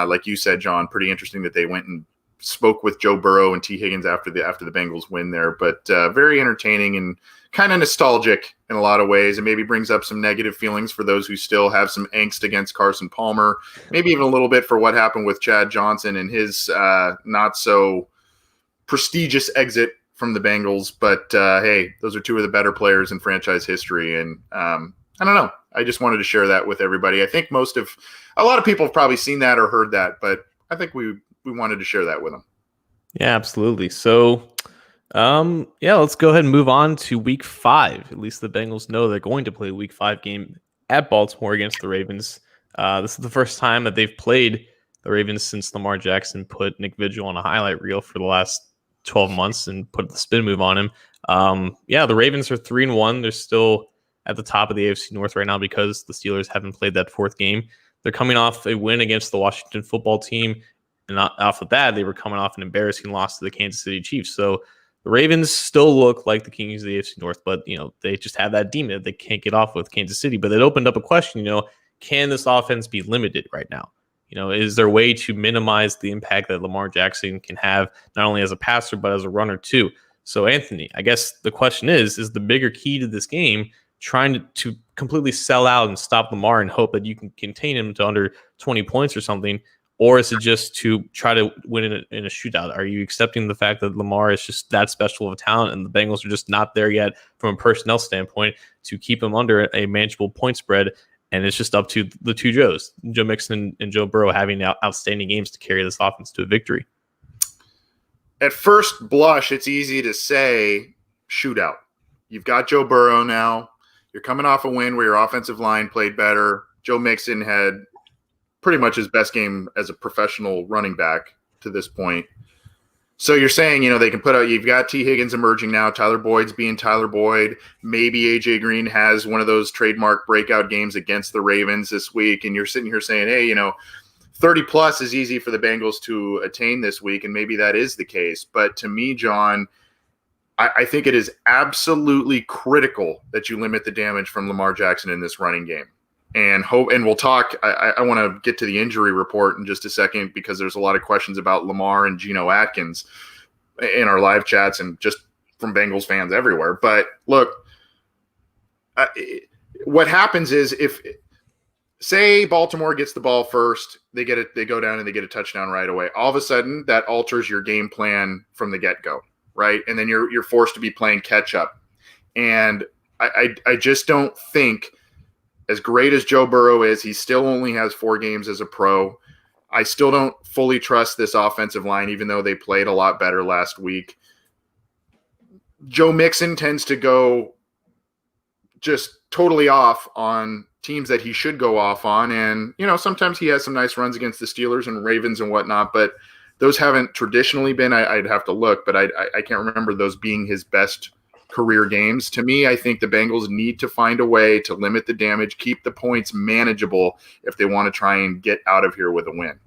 like you said, John, pretty interesting that they went and spoke with Joe Burrow and T. Higgins after the Bengals win there. But very entertaining and kind of nostalgic in a lot of ways, and maybe brings up some negative feelings for those who still have some angst against Carson Palmer, maybe even a little bit for what happened with Chad Johnson and his not so prestigious exit from the Bengals. But hey, those are two of the better players in franchise history. And I don't know. I just wanted to share that with everybody. I think a lot of people have probably seen that or heard that, but I think we wanted to share that with them. Yeah, absolutely. So, let's go ahead and move on to week 5. At least the Bengals know they're going to play a week 5 game at Baltimore against the Ravens. This is the first time that they've played the Ravens since Lamar Jackson put Nick Vigil on a highlight reel for the last 12 months and put the spin move on him. The Ravens are 3-1. They're still at the top of the AFC North right now because the Steelers haven't played that 4th game. They're coming off a win against the Washington football team. And off of that, they were coming off an embarrassing loss to the Kansas City Chiefs. So the Ravens still look like the kings of the AFC North, but they just have that demon that they can't get off with Kansas City. But it opened up a question, can this offense be limited right now? Is there a way to minimize the impact that Lamar Jackson can have, not only as a passer, but as a runner too? So Anthony, I guess the question is the bigger key to this game trying to completely sell out and stop Lamar and hope that you can contain him to under 20 points or something? Or is it just to try to win in a shootout? Are you accepting the fact that Lamar is just that special of a talent and the Bengals are just not there yet from a personnel standpoint to keep him under a manageable point spread? And it's just up to the two Joes, Joe Mixon and Joe Burrow, having outstanding games to carry this offense to a victory. At first blush, it's easy to say shootout. You've got Joe Burrow now. You're coming off a win where your offensive line played better. Joe Mixon had pretty much his best game as a professional running back to this point. So you're saying, they can put out – you've got T. Higgins emerging now. Tyler Boyd's being Tyler Boyd. Maybe A.J. Green has one of those trademark breakout games against the Ravens this week, and you're sitting here saying, hey, 30-plus is easy for the Bengals to attain this week, and maybe that is the case. But to me, John, I think it is absolutely critical that you limit the damage from Lamar Jackson in this running game. And we'll talk. I want to get to the injury report in just a second because there's a lot of questions about Lamar and Geno Atkins in our live chats and just from Bengals fans everywhere. But look, what happens is if say Baltimore gets the ball first, they go down and they get a touchdown right away. All of a sudden, that alters your game plan from the get-go, right? And then you're forced to be playing catch up. And I just don't think. As great as Joe Burrow is, he still only has 4 games as a pro. I still don't fully trust this offensive line, even though they played a lot better last week. Joe Mixon tends to go just totally off on teams that he should go off on. And, sometimes he has some nice runs against the Steelers and Ravens and whatnot, but those haven't traditionally been, I'd have to look, but I can't remember those being his best career games. To me, I think the Bengals need to find a way to limit the damage, keep the points manageable if they want to try and get out of here with a win.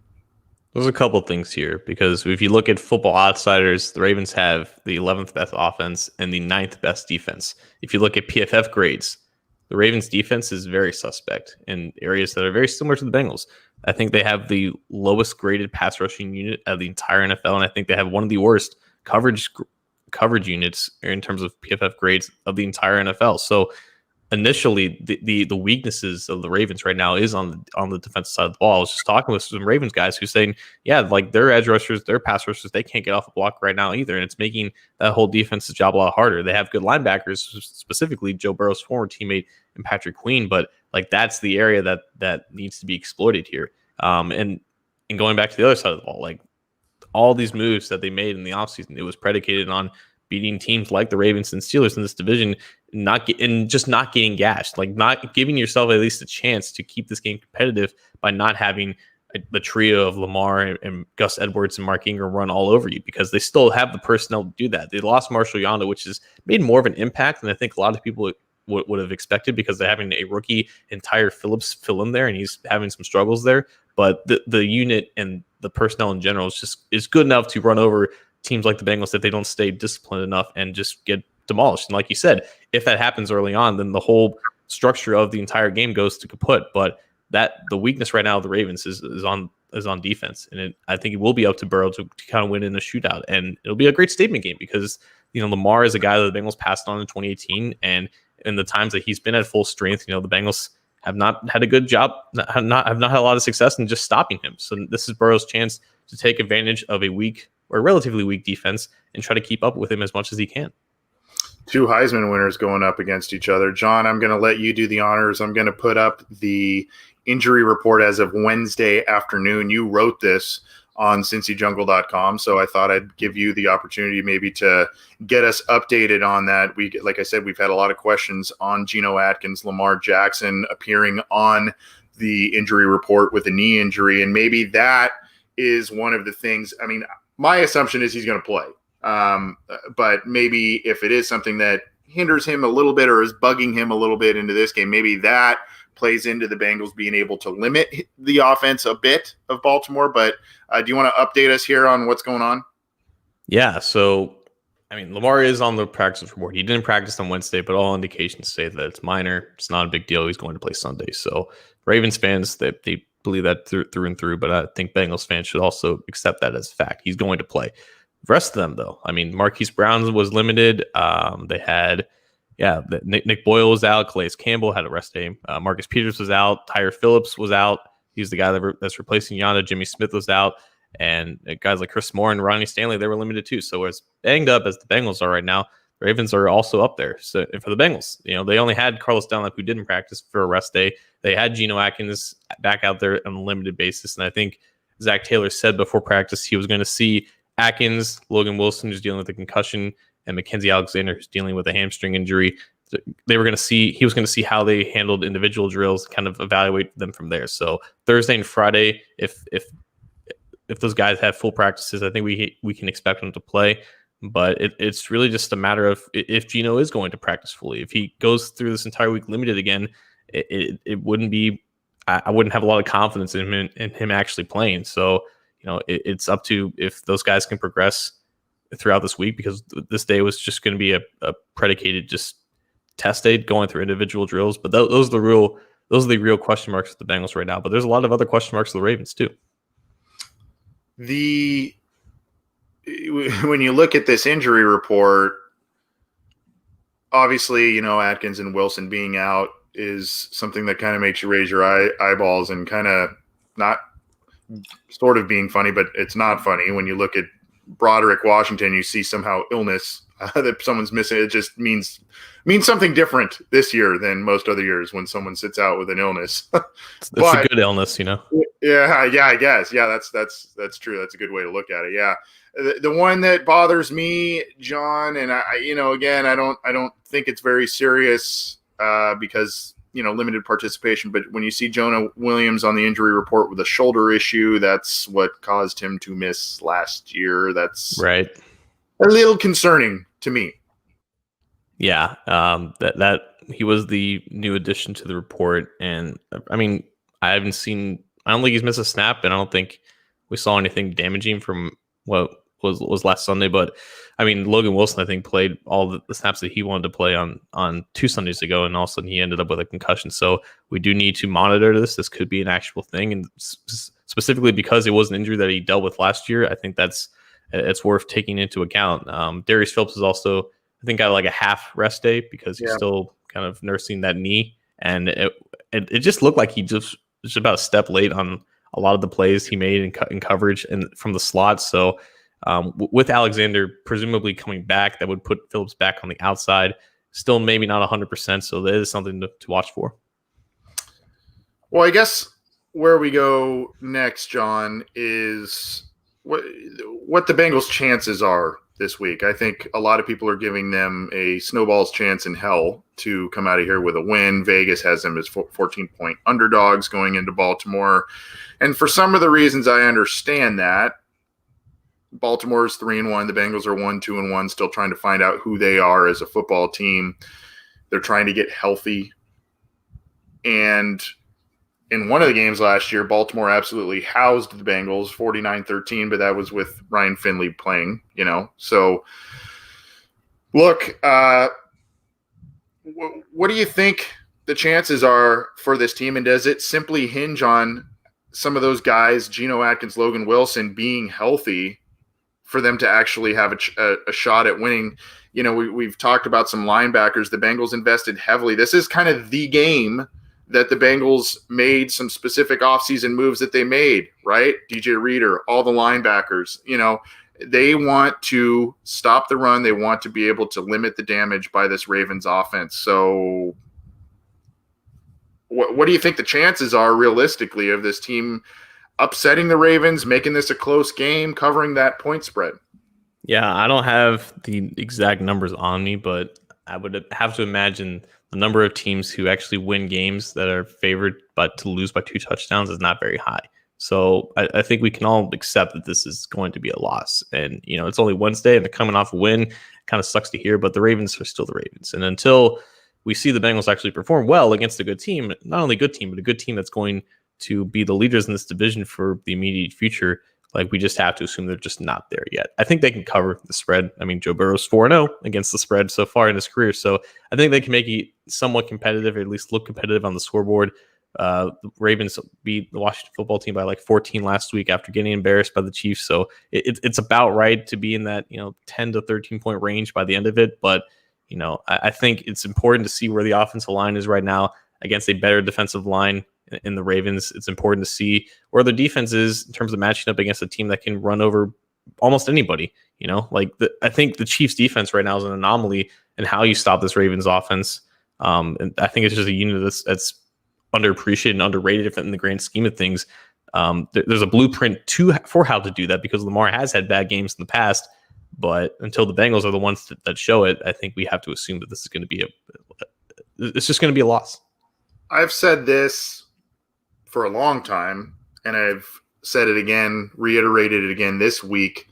There's a couple things here because if you look at Football Outsiders, the Ravens have the 11th best offense and the 9th best defense. If you look at PFF grades, the Ravens defense is very suspect in areas that are very similar to the Bengals. I think they have the lowest graded pass rushing unit of the entire NFL, and I think they have one of the worst coverage units in terms of PFF grades of the entire NFL. So initially the weaknesses of the Ravens right now is on the defensive side of the ball. I was just talking with some Ravens guys who saying, yeah, like their edge rushers, their pass rushers, they can't get off a block right now either. And it's making that whole defensive job a lot harder. They have good linebackers, specifically Joe Burrow's former teammate and Patrick Queen, but like that's the area that needs to be exploited here. And going back to the other side of the ball, like all these moves that they made in the offseason, it was predicated on beating teams like the Ravens and Steelers in this division, not getting gashed, like not giving yourself at least a chance to keep this game competitive by not having the trio of Lamar and Gus Edwards and Mark Ingram run all over you, because they still have the personnel to do that. They lost Marshall Yanda, which has made more of an impact than I think a lot of people would have expected, because they're having a rookie Tyre Phillips fill in there and he's having some struggles there. But the unit and the personnel in general is good enough to run over teams like the Bengals if they don't stay disciplined enough and just get demolished. And like you said, if that happens early on, then the whole structure of the entire game goes to kaput. But the weakness right now of the Ravens is on defense, and I think it will be up to Burrow to kind of win in a shootout, and it'll be a great statement game because Lamar is a guy that the Bengals passed on in 2018, and in the times that he's been at full strength, the Bengals have not had a good job, have not had a lot of success in just stopping him. So this is Burrow's chance to take advantage of a weak or relatively weak defense and try to keep up with him as much as he can. 2 Heisman winners going up against each other. John, I'm going to let you do the honors. I'm going to put up the injury report as of Wednesday afternoon. You wrote this on CincyJungle.com, so I thought I'd give you the opportunity maybe to get us updated on that. Like I said, we've had a lot of questions on Geno Atkins, Lamar Jackson appearing on the injury report with a knee injury, and maybe that is one of the things. I mean, my assumption is he's going to play, but maybe if it is something that hinders him a little bit or is bugging him a little bit into this game, maybe that plays into the Bengals being able to limit the offense a bit of Baltimore. But do you want to update us here on what's going on? Yeah, so, I mean, Lamar is on the practice report. He didn't practice on Wednesday, but all indications say that it's minor. It's not a big deal. He's going to play Sunday. So Ravens fans, they believe that through and through, but I think Bengals fans should also accept that as a fact. He's going to play. The rest of them, though, I mean, Marquise Brown was limited. They had Nick Boyle was out. Calais Campbell had a rest game. Marcus Peters was out. Tyre Phillips was out. He's the guy that's replacing Yanda. Jimmy Smith was out, and guys like Chris Moore and Ronnie Stanley, they were limited too. So as banged up as the Bengals are right now, the Ravens are also up there. So and for the Bengals, they only had Carlos Dunlap, who didn't practice for a rest day. They had Geno Atkins back out there on a limited basis, and I think Zach Taylor said before practice he was going to see Atkins, Logan Wilson, who's dealing with a concussion, and Mackenzie Alexander, who's dealing with a hamstring injury. He was going to see how they handled individual drills, kind of evaluate them from there. So Thursday and Friday, if those guys have full practices, I think we can expect them to play. But it's really just a matter of if Geno is going to practice fully. If he goes through this entire week limited again, it wouldn't be. I wouldn't have a lot of confidence in him actually playing. So it's up to if those guys can progress throughout this week, because this day was just going to be a predicated just test day going through individual drills. But those are the real question marks for the Bengals right now. But there's a lot of other question marks for the Ravens too. When you look at this injury report, obviously, Atkins and Wilson being out is something that kind of makes you raise your eyeballs and kind of not sort of being funny, but it's not funny. When you look at Broderick Washington, you see somehow illness that someone's missing. It just means something different this year than most other years when someone sits out with an illness. It's a good illness, Yeah, I guess. Yeah, that's true. That's a good way to look at it. Yeah. The one that bothers me, John, and again, I don't think it's very serious because limited participation. But when you see Jonah Williams on the injury report with a shoulder issue, that's what caused him to miss last year. That's right. A little concerning to me. Yeah, that he was the new addition to the report, and I mean, I don't think he's missed a snap, and I don't think we saw anything damaging from what was last Sunday. But I mean, Logan Wilson, I think, played all the snaps that he wanted to play on 2 Sundays ago, and all of a sudden he ended up with a concussion. So we do need to monitor this. This could be an actual thing, and specifically because it was an injury that he dealt with last year, I think it's worth taking into account. Darius Phillips is also, I think, got like a half rest day because he's still kind of nursing that knee, and it just looked like he just about a step late on a lot of the plays he made in coverage and from the slot. So with Alexander presumably coming back, that would put Phillips back on the outside. Still maybe not 100%, so that is something to watch for. Well, I guess where we go next, John, is what the Bengals' chances are this week. I think a lot of people are giving them a snowball's chance in hell to come out of here with a win. Vegas has them as 14-point underdogs going into Baltimore. And for some of the reasons I understand that, Baltimore is 3-1. The Bengals are 1-2-1, still trying to find out who they are as a football team. They're trying to get healthy. And in one of the games last year, Baltimore absolutely housed the Bengals 49-13, but that was with Ryan Finley playing, So, look, what do you think the chances are for this team? And does it simply hinge on some of those guys, Geno Atkins, Logan Wilson, being healthy for them to actually have a shot at winning? We've talked about some linebackers. The Bengals invested heavily. This is kind of the game that the Bengals made some specific offseason moves that they made, right? DJ Reader, all the linebackers, they want to stop the run. They want to be able to limit the damage by this Ravens offense. So what do you think the chances are realistically of this team upsetting the Ravens, making this a close game, covering that point spread? Yeah, I don't have the exact numbers on me, but I would have to imagine the number of teams who actually win games that are favored but to lose by 2 touchdowns is not very high. So I think we can all accept that this is going to be a loss. And, it's only Wednesday and they're coming off a win. It kind of sucks to hear, but the Ravens are still the Ravens. And until we see the Bengals actually perform well against a good team, not only a good team, but a good team that's going to be the leaders in this division for the immediate future, like, we just have to assume they're just not there yet. I think they can cover the spread. I mean, Joe Burrow's 4-0 against the spread so far in his career. So I think they can make it somewhat competitive, or at least look competitive on the scoreboard. The Ravens beat the Washington football team by like 14 last week after getting embarrassed by the Chiefs. So it's about right to be in that 10 to 13 point range by the end of it. But I think it's important to see where the offensive line is right now against a better defensive line in the Ravens. It's important to see where their defense is in terms of matching up against a team that can run over almost anybody. I think the Chiefs defense right now is an anomaly in how you stop this Ravens offense. And I think it's just a unit that's underappreciated and underrated in the grand scheme of things. There's a blueprint for how to do that because Lamar has had bad games in the past, but until the Bengals are the ones that show it, I think we have to assume that this is going to be it's just going to be a loss. I've said this for a long time, and I've said it again, reiterated it again this week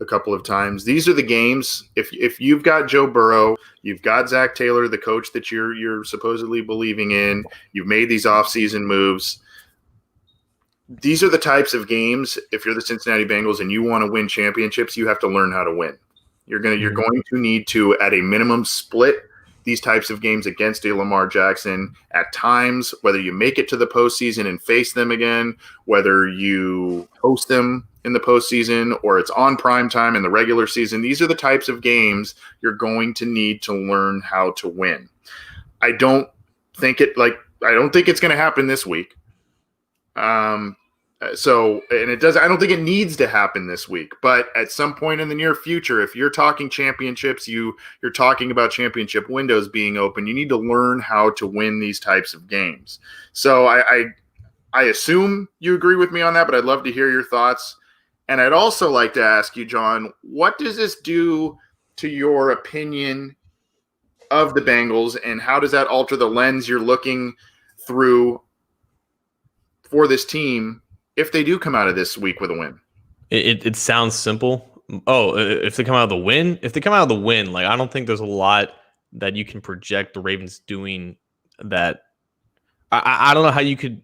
a couple of times. These are the games. If you've got Joe Burrow, you've got Zach Taylor, the coach that you're supposedly believing in, you've made these offseason moves. These are the types of games, if you're the Cincinnati Bengals and you want to win championships, you have to learn how to win. You're going to need to, at a minimum, split these types of games against a Lamar Jackson at times, whether you make it to the postseason and face them again, whether you host them in the postseason or it's on prime time in the regular season. These are the types of games you're going to need to learn how to win. I don't think it's going to happen this week. I don't think it needs to happen this week, but at some point in the near future, if you're talking championships, you're talking about championship windows being open, you need to learn how to win these types of games. So I assume you agree with me on that, but I'd love to hear your thoughts. And I'd also like to ask you, John, what does this do to your opinion of the Bengals, and how does that alter the lens you're looking through for this team if they do come out of this week with a win? It sounds simple. Oh, if they come out of the win, like I don't think there's a lot that you can project the Ravens doing that. I don't know how you could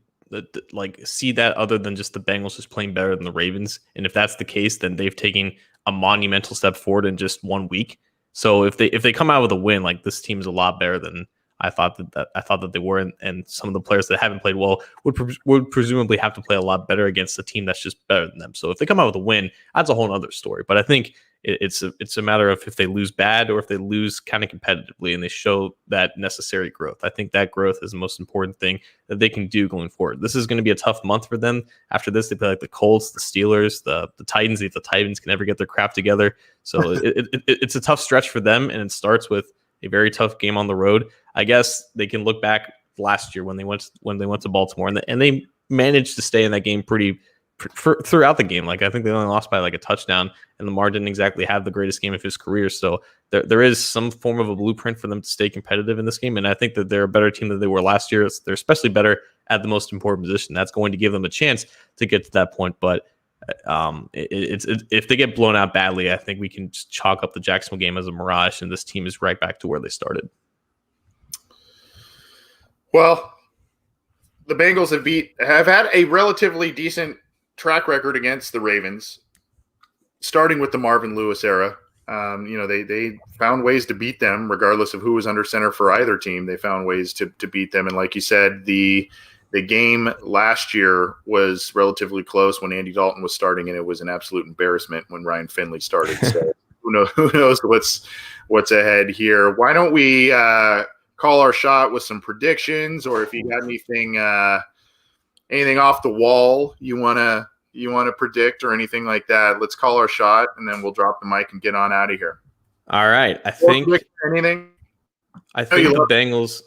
like see that other than just the Bengals just playing better than the Ravens. And if that's the case, then they've taken a monumental step forward in just 1 week. So if they come out with a win, like this team is a lot better than I thought that they were, and some of the players that haven't played well would presumably have to play a lot better against a team that's just better than them. So if they come out with a win, that's a whole other story. But I think it's a matter of if they lose bad or if they lose kind of competitively and they show that necessary growth. I think that growth is the most important thing that they can do going forward. This is going to be a tough month for them. After this, they play like the Colts, the Steelers, the Titans. If the Titans can ever get their crap together, so it's a tough stretch for them, and it starts with a very tough game on the road. I guess they can look back last year when they went to Baltimore and they managed to stay in that game throughout the game. Like I think they only lost by like a touchdown, and Lamar didn't exactly have the greatest game of his career. So there is some form of a blueprint for them to stay competitive in this game, and I think that they're a better team than they were last year. They're especially better at the most important position. That's going to give them a chance to get to that point, but if they get blown out badly, I think we can just chalk up the Jacksonville game as a mirage, and this team is right back to where they started. Well, the Bengals have had a relatively decent track record against the Ravens, starting with the Marvin Lewis era. They found ways to beat them, regardless of who was under center for either team. They found ways to beat them, and like you said, the game last year was relatively close when Andy Dalton was starting, and it was an absolute embarrassment when Ryan Finley started. So who knows what's ahead here? Why don't we call our shot with some predictions, or if you got anything off the wall you want to predict or anything like that, let's call our shot, and then we'll drop the mic and get on out of here. All right. I think the Bengals.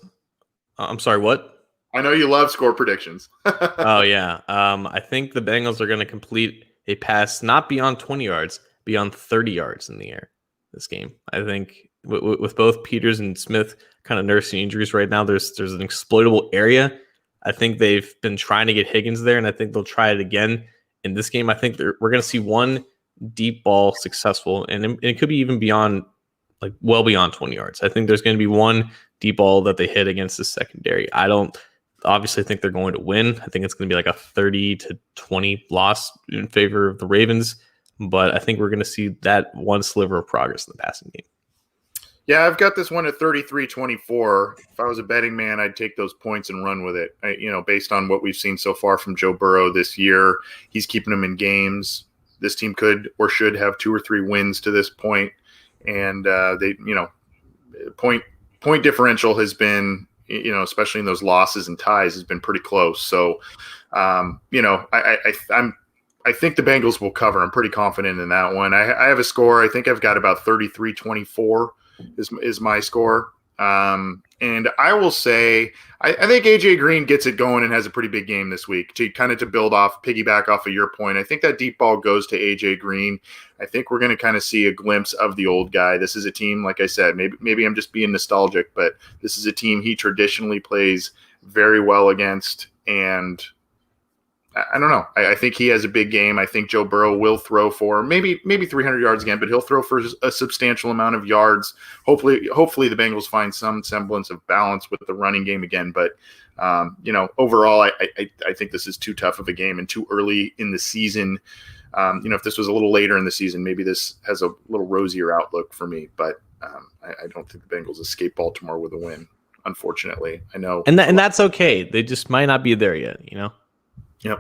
I'm sorry, what? I know you love score predictions. Oh, yeah. I think the Bengals are going to complete a pass not beyond 20 yards, beyond 30 yards in the air this game. I think with both Peters and Smith kind of nursing injuries right now, there's an exploitable area. I think they've been trying to get Higgins there, and I think they'll try it again in this game. I think we're going to see one deep ball successful, and it could be even beyond, like well beyond 20 yards. I think there's going to be one deep ball that they hit against the secondary. I don't obviously think they're going to win. I think it's going to be like a 30-20 loss in favor of the Ravens, but I think we're going to see that one sliver of progress in the passing game. Yeah, I've got this one at 33-24. If I was a betting man, I'd take those points and run with it. Based on what we've seen so far from Joe Burrow this year, he's keeping them in games. This team could or should have 2 or 3 wins to this point, and point differential has been especially in those losses and ties, has been pretty close. So, I think the Bengals will cover. I'm pretty confident in that one. I have a score. I think I've got about 33-24 is my score. And I will say, I think AJ Green gets it going and has a pretty big game this week to piggyback off of your point. I think that deep ball goes to AJ Green. I think we're going to kind of see a glimpse of the old guy. This is a team, like I said, maybe I'm just being nostalgic, but this is a team he traditionally plays very well against. And I don't know. I think he has a big game. I think Joe Burrow will throw for maybe 300 yards again, but he'll throw for a substantial amount of yards. Hopefully the Bengals find some semblance of balance with the running game again. But overall, I think this is too tough of a game and too early in the season. If this was a little later in the season, maybe this has a little rosier outlook for me. But I don't think the Bengals escape Baltimore with a win. Unfortunately, I know, and that's okay. They just might not be there yet. Yep.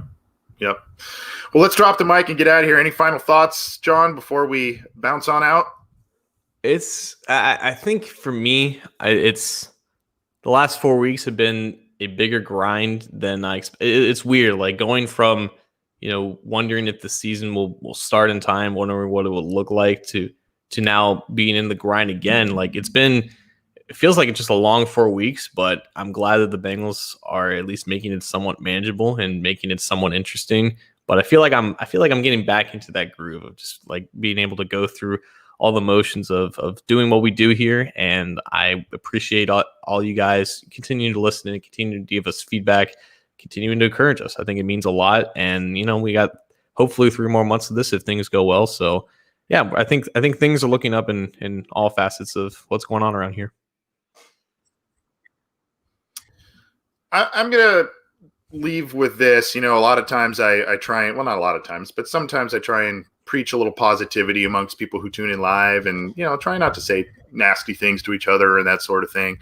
Well, let's drop the mic and get out of here. Any final thoughts, John, before we bounce on out? I think for me, it's the last 4 weeks have been a bigger grind than I expected. It's weird, like going from, wondering if the season will start in time, wondering what it will look like to now being in the grind again. Like it feels like it's just a long 4 weeks, but I'm glad that the Bengals are at least making it somewhat manageable and making it somewhat interesting. But I feel like I'm getting back into that groove of just like being able to go through all the motions of doing what we do here. And I appreciate all you guys continuing to listen and continue to give us feedback, continuing to encourage us. I think it means a lot. And, we got hopefully 3 more months of this if things go well. So yeah, I think things are looking up in all facets of what's going on around here. I'm going to leave with this. A lot of times I try and, well, not a lot of times, but sometimes I try and preach a little positivity amongst people who tune in live and, try not to say nasty things to each other and that sort of thing.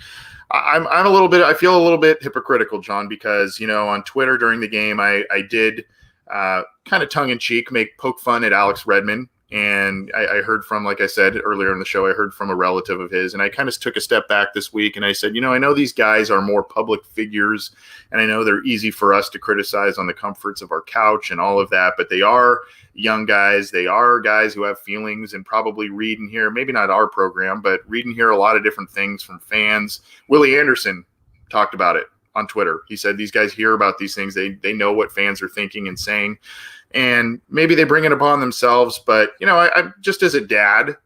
I feel a little bit hypocritical, John, because, on Twitter during the game, I did kind of tongue in cheek poke fun at Alex Redmond. And I heard from, like I said earlier in the show, I heard from a relative of his, and I kind of took a step back this week and I said, I know these guys are more public figures and I know they're easy for us to criticize on the comforts of our couch and all of that, but they are young guys. They are guys who have feelings and probably read and hear, maybe not our program, but read and hear a lot of different things from fans. Willie Anderson talked about it on Twitter. He said these guys hear about these things. They know what fans are thinking and saying. And maybe they bring it upon themselves, but I just as a dad, if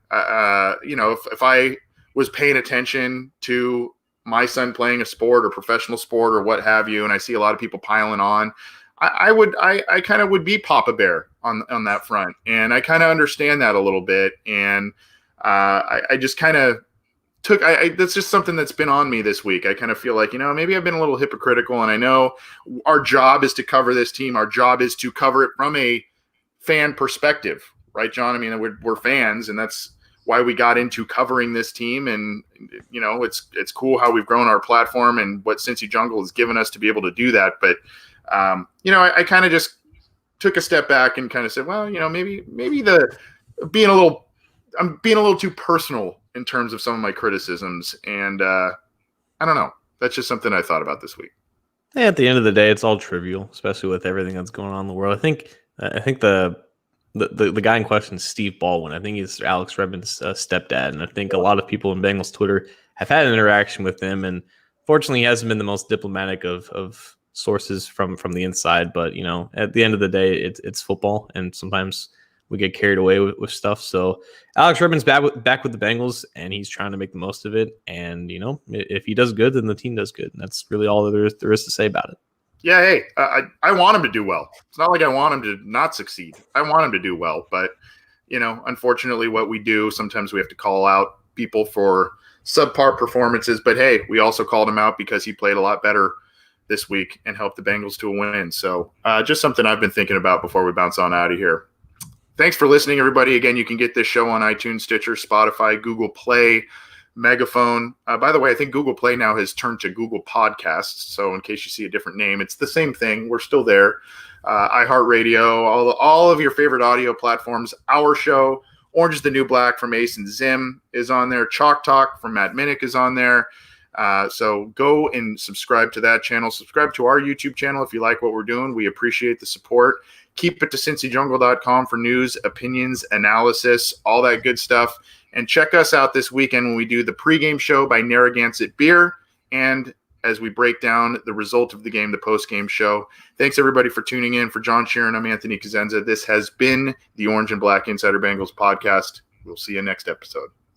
I was paying attention to my son playing a sport or professional sport or what have you, and I see a lot of people piling on, I kind of would be Papa Bear on that front, and I kind of understand that a little bit, and I just kind of that's just something that's been on me this week. I kind of feel like, maybe I've been a little hypocritical, and I know our job is to cover this team. Our job is to cover it from a fan perspective, right, John? I mean, we're fans, and that's why we got into covering this team. And, it's cool how we've grown our platform and what Cincy Jungle has given us to be able to do that. But, I kind of just took a step back and kind of said, well, maybe I'm being a little too personal in terms of some of my criticisms. And I don't know. That's just something I thought about this week. Yeah, at the end of the day, it's all trivial, especially with everything that's going on in the world. I think the guy in question is Steve Baldwin. I think he's Alex Redmond's stepdad. And I think a lot of people in Bengals Twitter have had an interaction with him. And fortunately, he hasn't been the most diplomatic of sources from the inside. But, at the end of the day, it's football. And sometimes we get carried away with stuff. So Alex Redmond's back with the Bengals, and he's trying to make the most of it. And, if he does good, then the team does good. And that's really all there is to say about it. Yeah, hey, I want him to do well. It's not like I want him to not succeed. I want him to do well. But, unfortunately, what we do, sometimes we have to call out people for subpar performances. But, hey, we also called him out because he played a lot better this week and helped the Bengals to a win. So just something I've been thinking about before we bounce on out of here. Thanks for listening, everybody. Again, you can get this show on iTunes, Stitcher, Spotify, Google Play, Megaphone. By the way, I think Google Play now has turned to Google Podcasts. So in case you see a different name, it's the same thing. We're still there. iHeartRadio, all of your favorite audio platforms. Our show, Orange is the New Black from Ace and Zim is on there. Chalk Talk from Matt Minnick is on there. So go and subscribe to that channel. Subscribe to our YouTube channel if you like what we're doing. We appreciate the support. Keep it to cincyjungle.com for news, opinions, analysis, all that good stuff. And check us out this weekend when we do the pregame show by Narragansett Beer, and as we break down the result of the game, the postgame show. Thanks, everybody, for tuning in. For John Sheeran, I'm Anthony Cosenza. This has been the Orange and Black Insider Bengals podcast. We'll see you next episode.